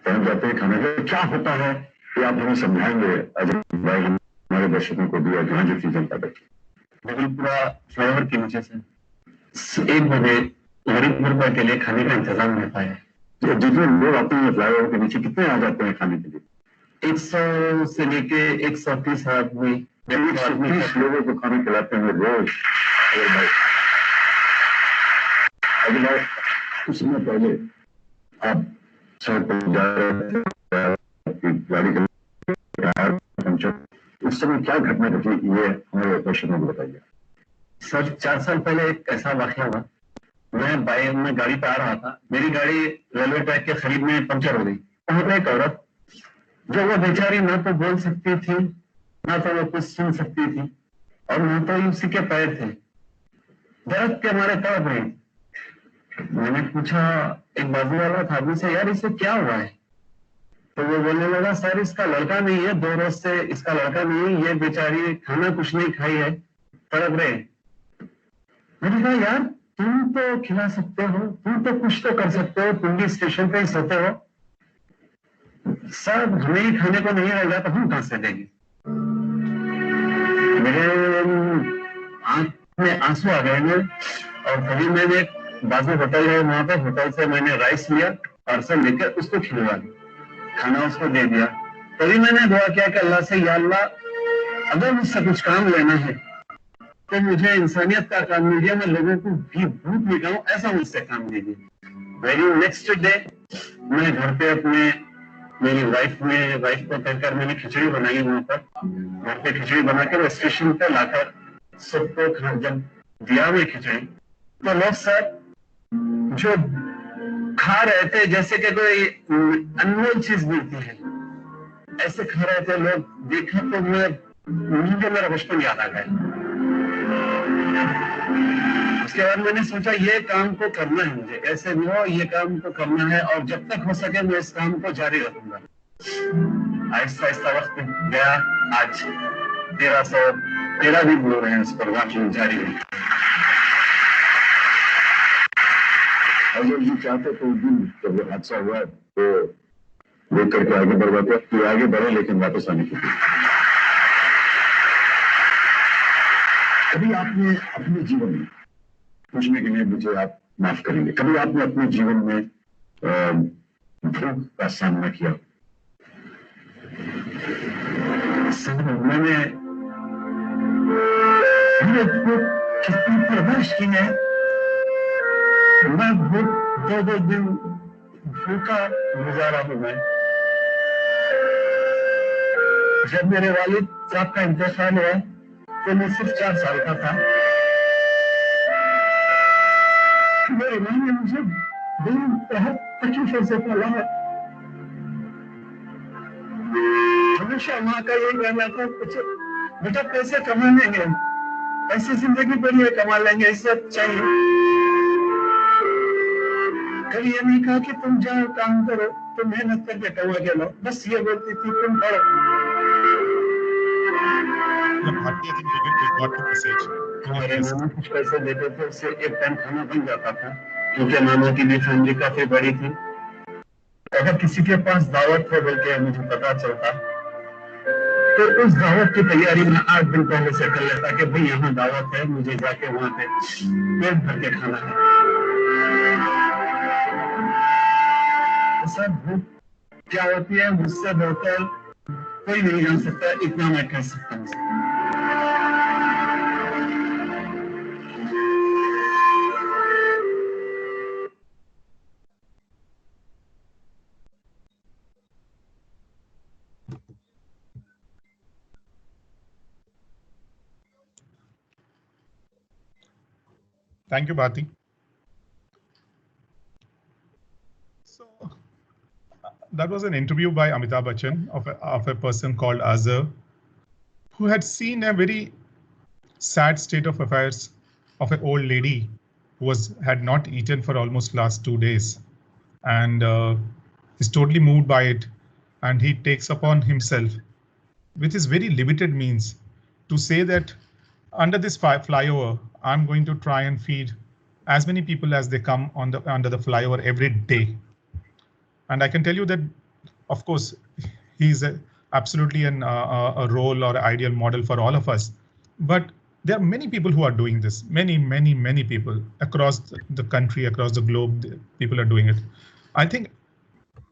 पहुंच जाते हैं खाने का। क्या होता है ये आप हमें समझाएंगे अजय भाई, हमारे दर्शकों को भी और जहाँ जो जनता बैठी। बबीरपुरा फ्लाईओवर के नीचे से 1 बजे गरीब गुरबा के लिए खाने का इंतजाम रहता है। जितने लोग आते हैं फ्लाईओवर के नीचे कितने आ जाते हैं खाने के लिए? 100 से लेके 130 आदमी 130 लोगों को खाना खिलाते हैं रोज। अगर भाई कुछ समय पहले आप सड़क पर जा रहे थे, गाड़ी पंचर, उस समय क्या घटना घटी ये हमारे दर्शकों को बताइए। सर 4 साल पहले एक ऐसा वाकया हुआ। मैं गाड़ी पे आ रहा था, मेरी गाड़ी रेलवे ट्रैक के करीब में पंचर हो गई। वहां पे एक औरत, जो वो बेचारी ना तो बोल सकती थी, ना तो वो कुछ सुन सकती थी, और ना तो उसी के पैर थे, दर्द के मारे तड़प रही। मैंने पूछा एक बाजू वाला था आदमी से, यार इसे क्या हुआ है? तो वो बोलने लगा, सर इसका लड़का नहीं है, 2 रोज से इसका लड़का नहीं है, ये बेचारी खाना कुछ नहीं खाई है, तड़प रहे। मैंने कहा यार तुम तो खिला सकते हो, तुम तो कुछ तो कर सकते हो, तुम भी स्टेशन पे ही सोते हो। सब हमें ही खाने को नहीं रहेगा तो हम कहां से देंगे। मेरे आंख में आंसू आ गए हैं और तभी मैंने बाजू होटल है वहां पे, होटल से मैंने राइस लिया, पार्सल लेकर उसको खिलवा दिया, खाना उसको दे दिया। तभी मैंने दुआ किया कि अल्लाह से, या अल्लाह अगर मुझसे कुछ काम लेना है तो मुझे इंसानियत का काम मिल गया, मैं लोगों को भी भूख मिटाऊं, ऐसा मुझसे काम लीजिए। वेरी नेक्स्ट डे मैं घर पे अपने मेरी वाइफ को कहकर मैंने खिचड़ी बनाई वहां पर, घर पे खिचड़ी बनाकर स्टेशन पे लाकर सबको जब दिया मैं खिचड़ी, तो लोग सब जो खा रहे थे जैसे कि कोई अनमोल चीज मिलती है, ऐसे खा रहे थे लोग। देखा तो मुझे मेरा बचपन याद आ गया। उसके बाद मैंने सोचा ये काम को करना है, मुझे कैसे भी हो ये काम को करना है और जब तक हो सके मैं इस काम को जारी रखूंगा। आहिस्ता आहिस्ता वक्त गया, आज 1313 दिन हो रहे हैं इस प्रोग्राम को जारी है। अगर ये चाहते तो उस दिन जब ये हादसा हुआ तो देख करके आगे बढ़वाते तो आगे बढ़े, लेकिन वापस आने की कभी आपने अपने जीवन में, पूछने के लिए मुझे आप माफ करेंगे, कभी आपने अपने जीवन में भूख का सामना किया? मैंने कितनी परवरिश की है, मैं भूख 2-2 दिन भूखा गुजारा हूं मैं। जब मेरे वालिद साहब का इंतकाल हुआ तो मैं सिर्फ 4 साल का था। मेरी मां ने मुझे बहुत तकलीफों से पाला है। हमेशा माँ का यही कहना था, बेटा पैसे कमा लेंगे, ऐसी जिंदगी पर ये कमा लेंगे, इससे चाहिए। कभी ये नहीं कहा कि तुम जाओ काम करो, तुम मेहनत करके कमा के लो, बस ये बोलती थी तुम पढ़ो। हमारे मामा कुछ पैसे देते थे, उससे एक टाइम खाना बन जाता था, क्योंकि मामा की भी फैमिली काफी बड़ी थी। अगर किसी के पास दावत है बोल के मुझे पता चलता तो उस दावत की तैयारी में 8 दिन पहले से कर लेता कि भाई यहाँ दावत है, मुझे जाके वहां पे पेट भर के खाना है। तो सब भूख क्या होती है मुझसे बेहतर कोई नहीं जान सकता, इतना मैं कह सकता हूँ। Thank you, Bharti. So that was an interview by Amitabh Bachchan of a person called Azhar, who had seen a very sad state of affairs of an old lady who had not eaten for almost last 2 days, and is totally moved by it, and he takes upon himself with his very limited means to say that under this flyover, I'm going to try and feed as many people as they come under the flyover every day. And I can tell you that, of course, he's absolutely a role or ideal model for all of us. But there are many people who are doing this. Many people across the country, across the globe, people are doing it. I think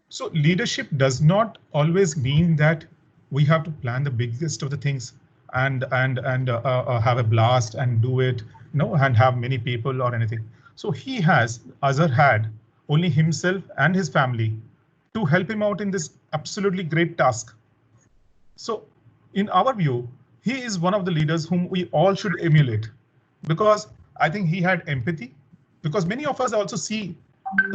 so. Leadership does not always mean that we have to plan the biggest of the things and have a blast and do it, and have many people or anything. So Azhar had only himself and his family to help him out in this absolutely great task. So in our view, he is one of the leaders whom we all should emulate, because I think he had empathy, because many of us also see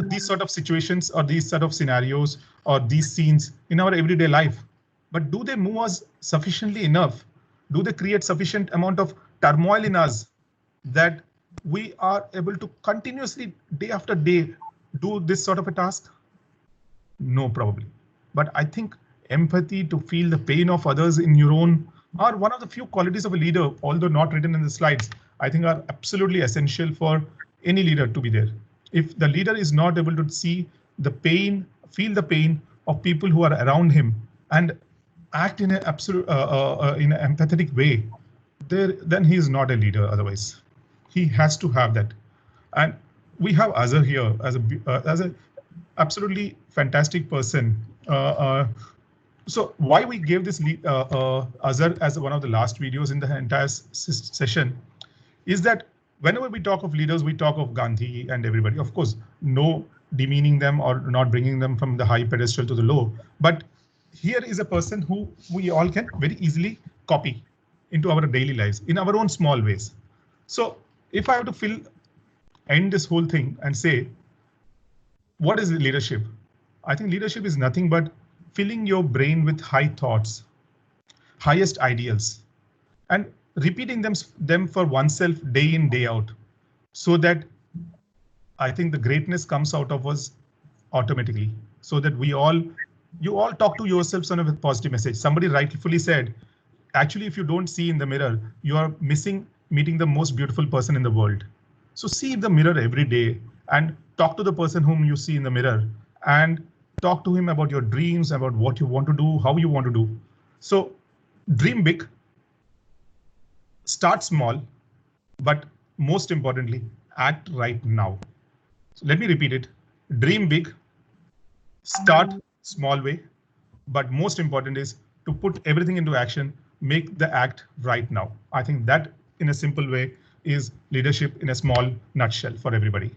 these sort of situations or these sort of scenarios or these scenes in our everyday life. But do they move us sufficiently enough? Do they create sufficient amount of turmoil in us that we are able to continuously, day after day, do this sort of a task? No, probably. But I think empathy, to feel the pain of others in your own, are one of the few qualities of a leader, although not written in the slides, I think are absolutely essential for any leader to be there. If the leader is not able to see the pain, feel the pain of people who are around him and act in an absolute in an empathetic way, then he is not a leader. Otherwise, he has to have that. And we have Azhar here as a absolutely fantastic person. So why we gave this Azhar as one of the last videos in the entire session is that whenever we talk of leaders, we talk of Gandhi and everybody. Of course, no demeaning them or not bringing them from the high pedestal to the low. But here is a person who we all can very easily copy into our daily lives in our own small ways. So if I have to end this whole thing and say, what is leadership? I think leadership is nothing but filling your brain with high thoughts, highest ideals, and repeating them for oneself day in, day out, so that I think the greatness comes out of us automatically, so that you all talk to yourselves on a positive message. Somebody rightfully said, actually, if you don't see in the mirror, you are missing meeting the most beautiful person in the world. So see the mirror every day and talk to the person whom you see in the mirror and talk to him about your dreams, about what you want to do, how you want to do. So dream big, start small, but most importantly, act right now. So let me repeat it. Dream big, start small way, but most important is to put everything into action, make the act right now. I think that in a simple way is leadership in a small nutshell for everybody.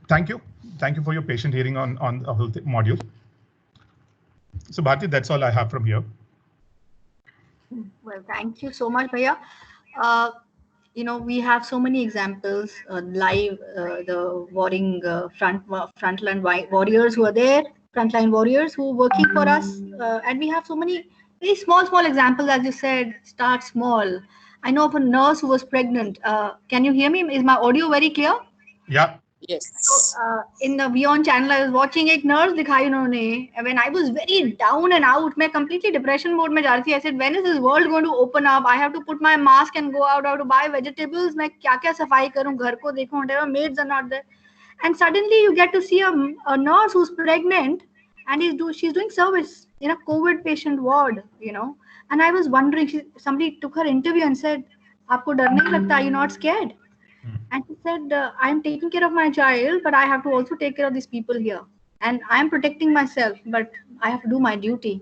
Thank you. Thank you for your patient hearing on the whole module. So Bharti, that's all I have from here. Well, thank you so much, Bhaiya. You know, we have so many examples live, the warring frontline warriors who are there, frontline warriors who are working for us. And we have so many very small examples, as you said, start small. I know of a nurse who was pregnant. Can you hear me? Is my audio very clear? Yeah. Yes. So, in the Beyond channel, I was watching a nurse दिखाई उन्होंने. When I was very down and out, मैं completely depression mode में जा रही थी. I said, when is this world going to open up? I have to put my mask and go out. I have to buy vegetables. मैं क्या सफाई करूँ, घर को देखूँ, whatever, maids are not there. And suddenly you get to see a nurse who's pregnant and she's doing service in a COVID patient ward, you know. And I was wondering, somebody took her interview and said, आपको डर नहीं लगता? Are you not scared? And she said, I'm taking care of my child, but I have to also take care of these people here. And I'm protecting myself, but I have to do my duty.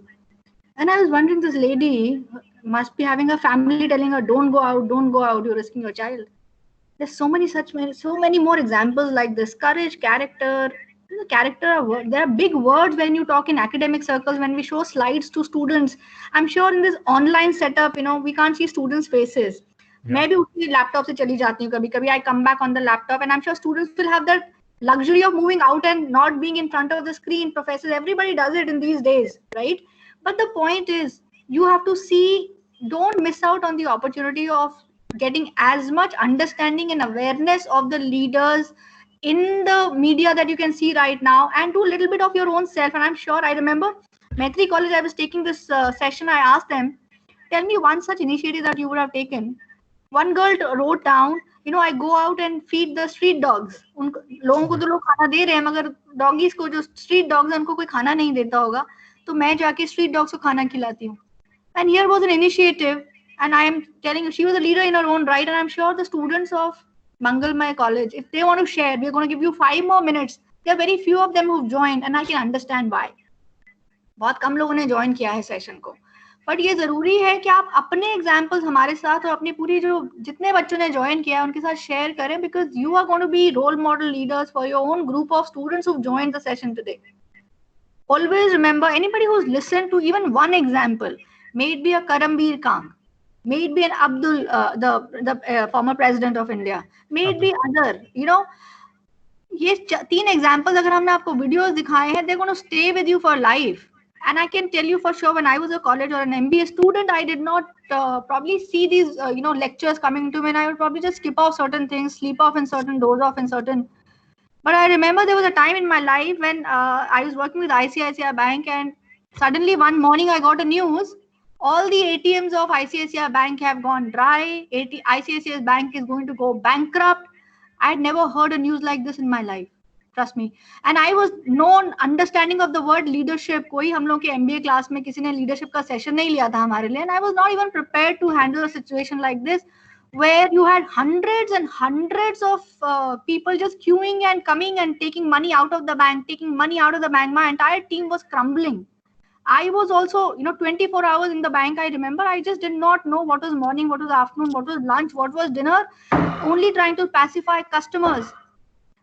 And I was wondering, this lady must be having a family telling her, don't go out, you're risking your child. There's so many more examples like this. Courage, character. There are big words when you talk in academic circles, when we show slides to students. I'm sure in this online setup, you know, we can't see students' faces. मैं भी उसी laptop से चली जाती हूँ कभी I come back on the laptop, and I'm sure students will have that luxury of moving out and not being in front of the screen. Professors, everybody does it in these days, right? But the point is, you have to see, don't miss out on the opportunity of getting as much understanding and awareness of the leaders in the media that you can see right now, and do a little bit of your own self. And I'm sure, I remember Maitri College, I was taking this session, I asked them, tell me one such initiative that you would have taken. One girl wrote down, you know, I go out and feed the street dogs. लोगों को तो लोग खाना दे रहे हैं, मगर doggies को जो street dogs हैं, उनको कोई खाना नहीं देता होगा, तो मैं जाके street dogs को खाना खिलाती हूँ. And here was an initiative, and I am telling you, she was a leader in her own right, and I'm sure the students of Mangalmay College, if they want to share, we're going to give you 5 more minutes. There are very few of them who've joined, and I can understand why. बहुत कम लोगों ने join किया है session को. But ये जरूरी है कि आप अपने एग्जाम्पल्स हमारे साथ और अपनी पूरी जो जितने बच्चों ने ज्वाइन किया है उनके साथ शेयर करें, because you are going to be role model leaders for your own group of students who joined the session today. Always remember, anybody who's listened to even one example, may it be a Karambir Khan, may it be an Abdul, the former president of India, may it be other, you know, ये 3 examples अगर हमने आपको videos दिखाए हैं, they're going to stay with you for life. And I can tell you for sure, when I was a college or an MBA student, I did not probably see these, you know, lectures coming to me, and I would probably just skip off certain things, sleep off in certain, doze off in certain. But I remember there was a time in my life when I was working with ICICI Bank, and suddenly one morning I got a news, all the ATMs of ICICI Bank have gone dry, ICICI Bank is going to go bankrupt. I had never heard a news like this in my life. trust me. And I was no understanding of the word leadership. कोई हम लोग के MBA class में किसी ने leadership का session नहीं लिया था हमारे लिए, and I was not even prepared to handle a situation like this, where you had hundreds and hundreds of people just queuing and coming and taking money out of the bank, My entire team was crumbling. I was also, 24 hours in the bank. I remember I just did not know what was morning, what was afternoon, what was lunch, what was dinner, only trying to pacify customers.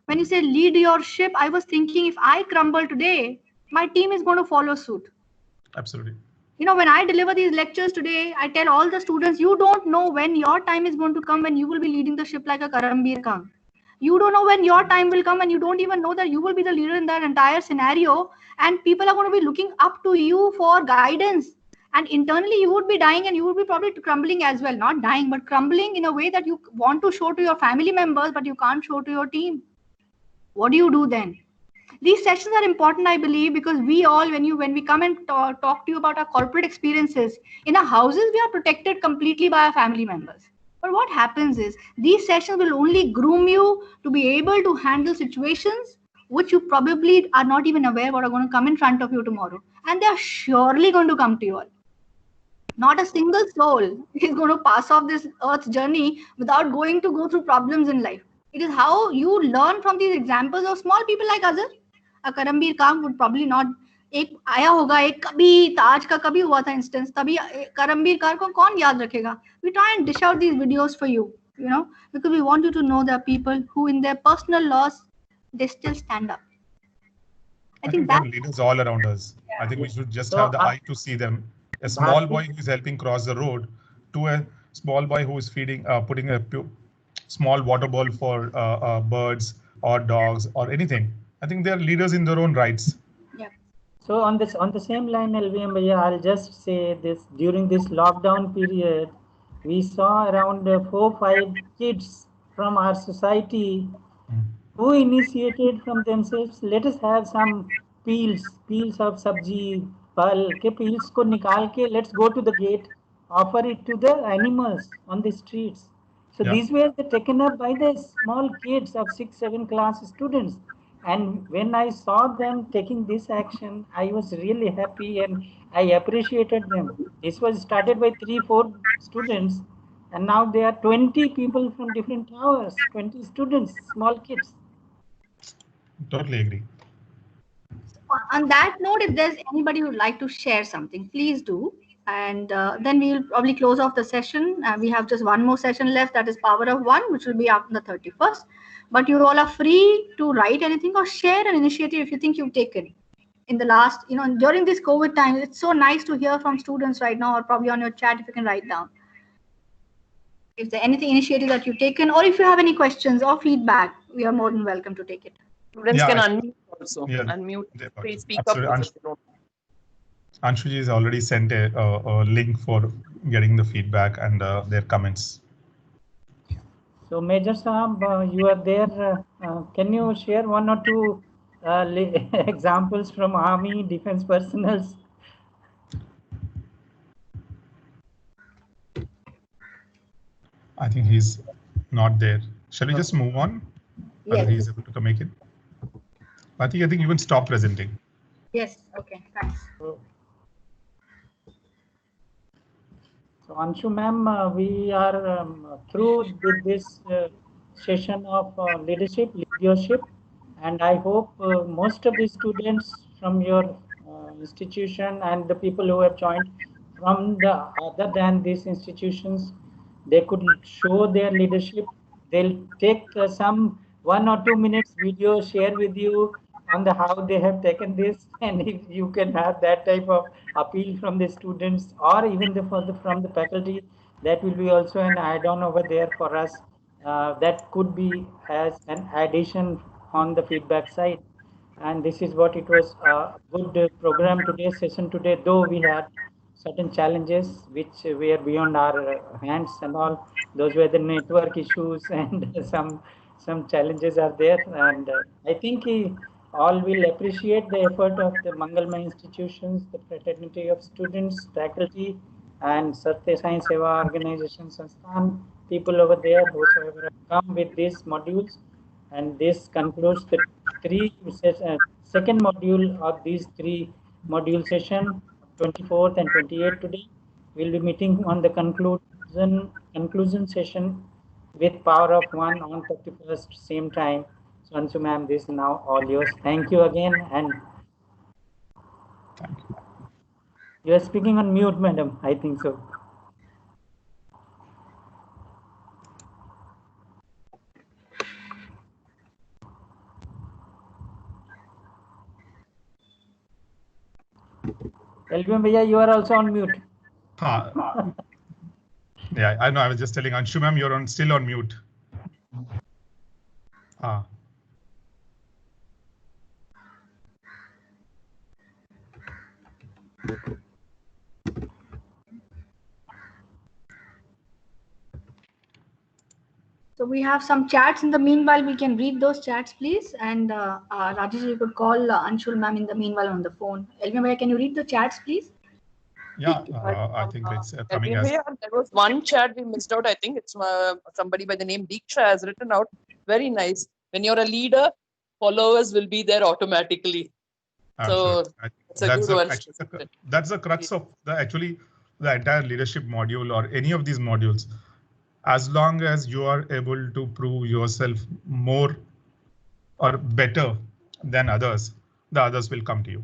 When you say lead your ship, I was thinking if I crumble today, my team is going to follow suit. Absolutely. When I deliver these lectures today, I tell all the students, you don't know when your time is going to come when you will be leading the ship like a Karambir Khan. You don't know when your time will come, and you don't even know that you will be the leader in that entire scenario, and people are going to be looking up to you for guidance. And internally, you would be dying, and you would be probably crumbling as well. Not dying, but crumbling in a way that you want to show to your family members, but you can't show to your team. What do you do then? These sessions are important, I believe, because we all, when we come and talk to you about our corporate experiences, in our houses, we are protected completely by our family members. But what happens is these sessions will only groom you to be able to handle situations which you probably are not even aware what are going to come in front of you tomorrow. And they are surely going to come to you all. Not a single soul is going to pass off this earth's journey without going through problems in life. It is how you learn from these examples of small people like us. A Karambir Khan would probably not. एक आया होगा, एक कभी ताज का कभी हुआ था instance, तभी करमबीर कार को कौन याद रखेगा? We try and dish out these videos for you, because we want you to know there are people who in their personal loss, they still stand up. I think there are leaders all around us. Yeah. I think we should just have the eye to see them. A small boy who is helping cross the road to a small boy who is putting a small water bowl for birds or dogs or anything. I think they are leaders in their own rights. So on the same line, LVM Bhaiya, I'll just say this: during this lockdown period, we saw around 4-5 kids from our society who initiated from themselves. Let us have some peels of sabji, pal ke peels ko nikal ke, let's go to the gate, offer it to the animals on the streets. So these were taken up by the small kids of 6-7 class students. And when I saw them taking this action, I was really happy and I appreciated them. This was started by 3-4 students, and now there are 20 people from different towers, 20 students, small kids. Totally agree. On that note, if there's anybody who would like to share something, please do. And then we'll probably close off the session. We have just one more session left, that is Power of One, which will be after the 31st. But you all are free to write anything or share an initiative if you think you've taken in the last, during this COVID time. It's so nice to hear from students right now, or probably on your chat if you can write down. If there's anything initiative that you've taken, or if you have any questions or feedback, we are more than welcome to take it. Students can unmute also. Unmute. Please speak up. Anshuji has already sent a link for getting the feedback and their comments. So Major Saab, you are there. Can you share 1 or 2 examples from Army defense personnel? I think he's not there. Shall we just move on? Yes. Whether he's able to make it. I think you can stop presenting. Yes. Okay. Thanks. So Anshu ma'am, we are through with this session of leadership, and I hope most of the students from your institution and the people who have joined from the other than these institutions, they could show their leadership. They'll take some 1 or 2 minutes video, share with you on how they have taken this, and if you can have that type of appeal from the students or even from the faculty, that will be also an add-on over there for us. That could be as an addition on the feedback side. And this is what it was a good program today, session today, though we had certain challenges which were beyond our hands and all. Those were the network issues and some challenges are there. And I think all will appreciate the effort of the Mangalmay institutions, the fraternity of students, faculty, and Satya Sai Seva Organization Sansthan, people over there, whosoever have come with these modules. And this concludes the second module of these 3 module session, 24th and 28th today. We'll be meeting on the conclusion session with power of 1 on 31st same time. So Anshu ma'am, this is now all yours. Thank you again. And thank you. You are speaking on mute, madam. I think so. Elvin Bhaiya, you are also on mute. Yeah, I know. I was just telling Anshu ma'am, you're still on mute. So we have some chats. In the meanwhile, we can read those chats, please. And Rajesh, you could call Anshul ma'am in the meanwhile on the phone. Elvin Bhaiya, can you read the chats, please? Yeah, I think it's coming as. There was one chat we missed out. I think it's somebody by the name Diksha has written out. Very nice. When you're a leader, followers will be there automatically. So it's a good one. That's the crux of the entire leadership module or any of these modules. As long as you are able to prove yourself more or better than others, the others will come to you.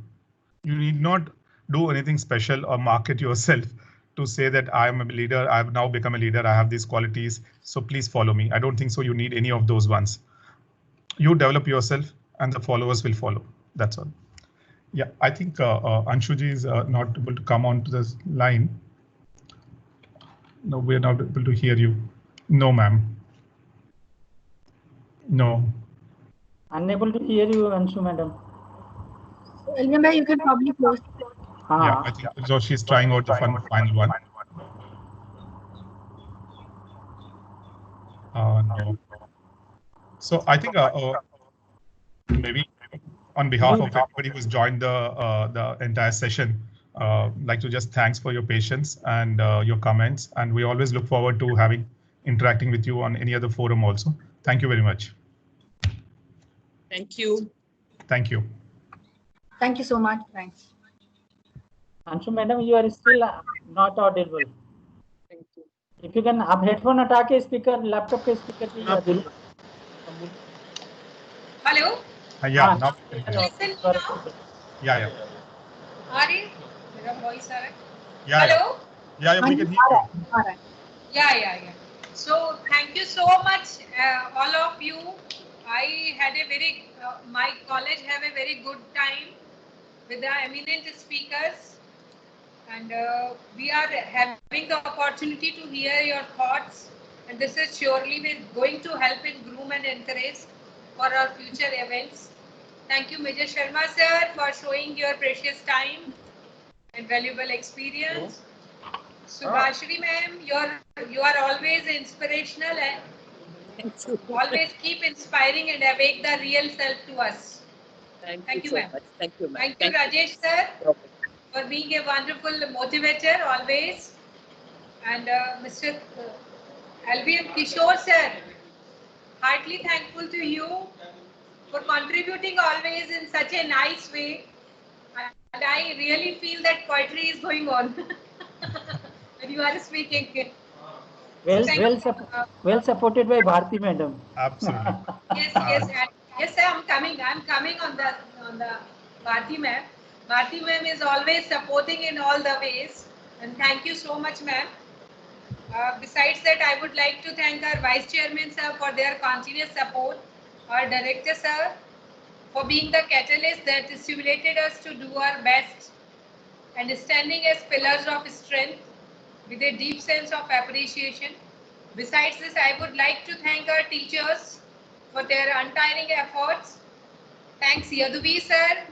You need not do anything special or market yourself to say that I am a leader, I have now become a leader, I have these qualities, so please follow me. I don't think so you need any of those ones. You develop yourself and the followers will follow. That's all. Yeah, I think Anshuji is not able to come on to this line. No, we're not able to hear you. No, ma'am. No. Unable to hear you, Anshu madam. Elvin Bhaiya, you can probably close. Yeah, I think so. She's trying out the final one. No. So I think maybe on behalf of everybody who's joined the entire session, like to just thanks for your patience and your comments. And we always look forward to interacting with you on any other forum also. Thank you very much. Thank you. Thank you. Thank you so much. Thanks. Anshu madam, you are still not audible. Thank you. If you can, आप headphone हटा के speaker, laptop के speaker पे ही Hello. Yeah. Now. Listen now. Yeah. Ari, मेरा voice आ रहा है? Yeah. Hello. Yeah, we can hear you. Yeah. So thank you so much, all of you. I had my college have a very good time with the eminent speakers, and we are having the opportunity to hear your thoughts, and this is surely going to help in groom and encourage for our future events. Thank you, Major Sharma sir, for showing your precious time and valuable experience. Subhashri ma'am, you are always inspirational and always keep inspiring and awake the real self to us. Thank you, ma'am. Thank you, ma'am. Thank you, Rajesh sir, for being a wonderful motivator always. And Mr. Alvin Kishore sir, heartily thankful to you for contributing always in such a nice way. And I really feel that poetry is going on when you are speaking. Well supported by Bharti madam. Absolutely. Yes, sir. I'm coming on the Bharti ma'am. Bharti ma'am is always supporting in all the ways, and thank you so much, ma'am. Besides that, I would like to thank our vice chairman sir for their continuous support, our director sir for being the catalyst that stimulated us to do our best, and standing as pillars of strength with a deep sense of appreciation. Besides this, I would like to thank our teachers for their untiring efforts. Thanks Yaduvi sir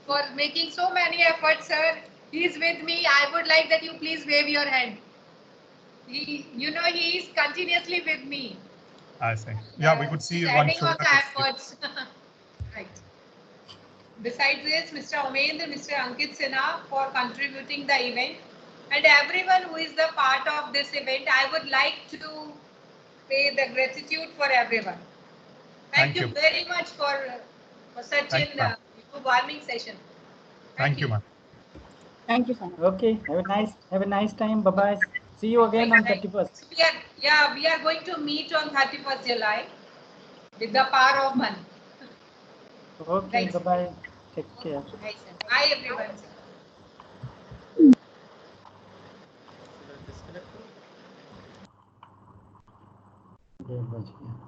for making so many efforts, sir. He is with me. I would like that you please wave your hand. He is continuously with me. I see. Yeah, we could see one shoulder. Efforts. Right. Besides this, Mr. Omendra, Mr. Ankit Sinha for contributing the event, and everyone who is the part of this event, I would like to pay the gratitude for everyone. Thank you very much for such Thank an warming session. Thank you, ma'am. Thank you so much. Okay. Have a nice time. Bye bye. See you again on 31st. We are going to meet on 31st July with the power of money. Okay. Bye bye. Take care. Bye everyone. Yeah,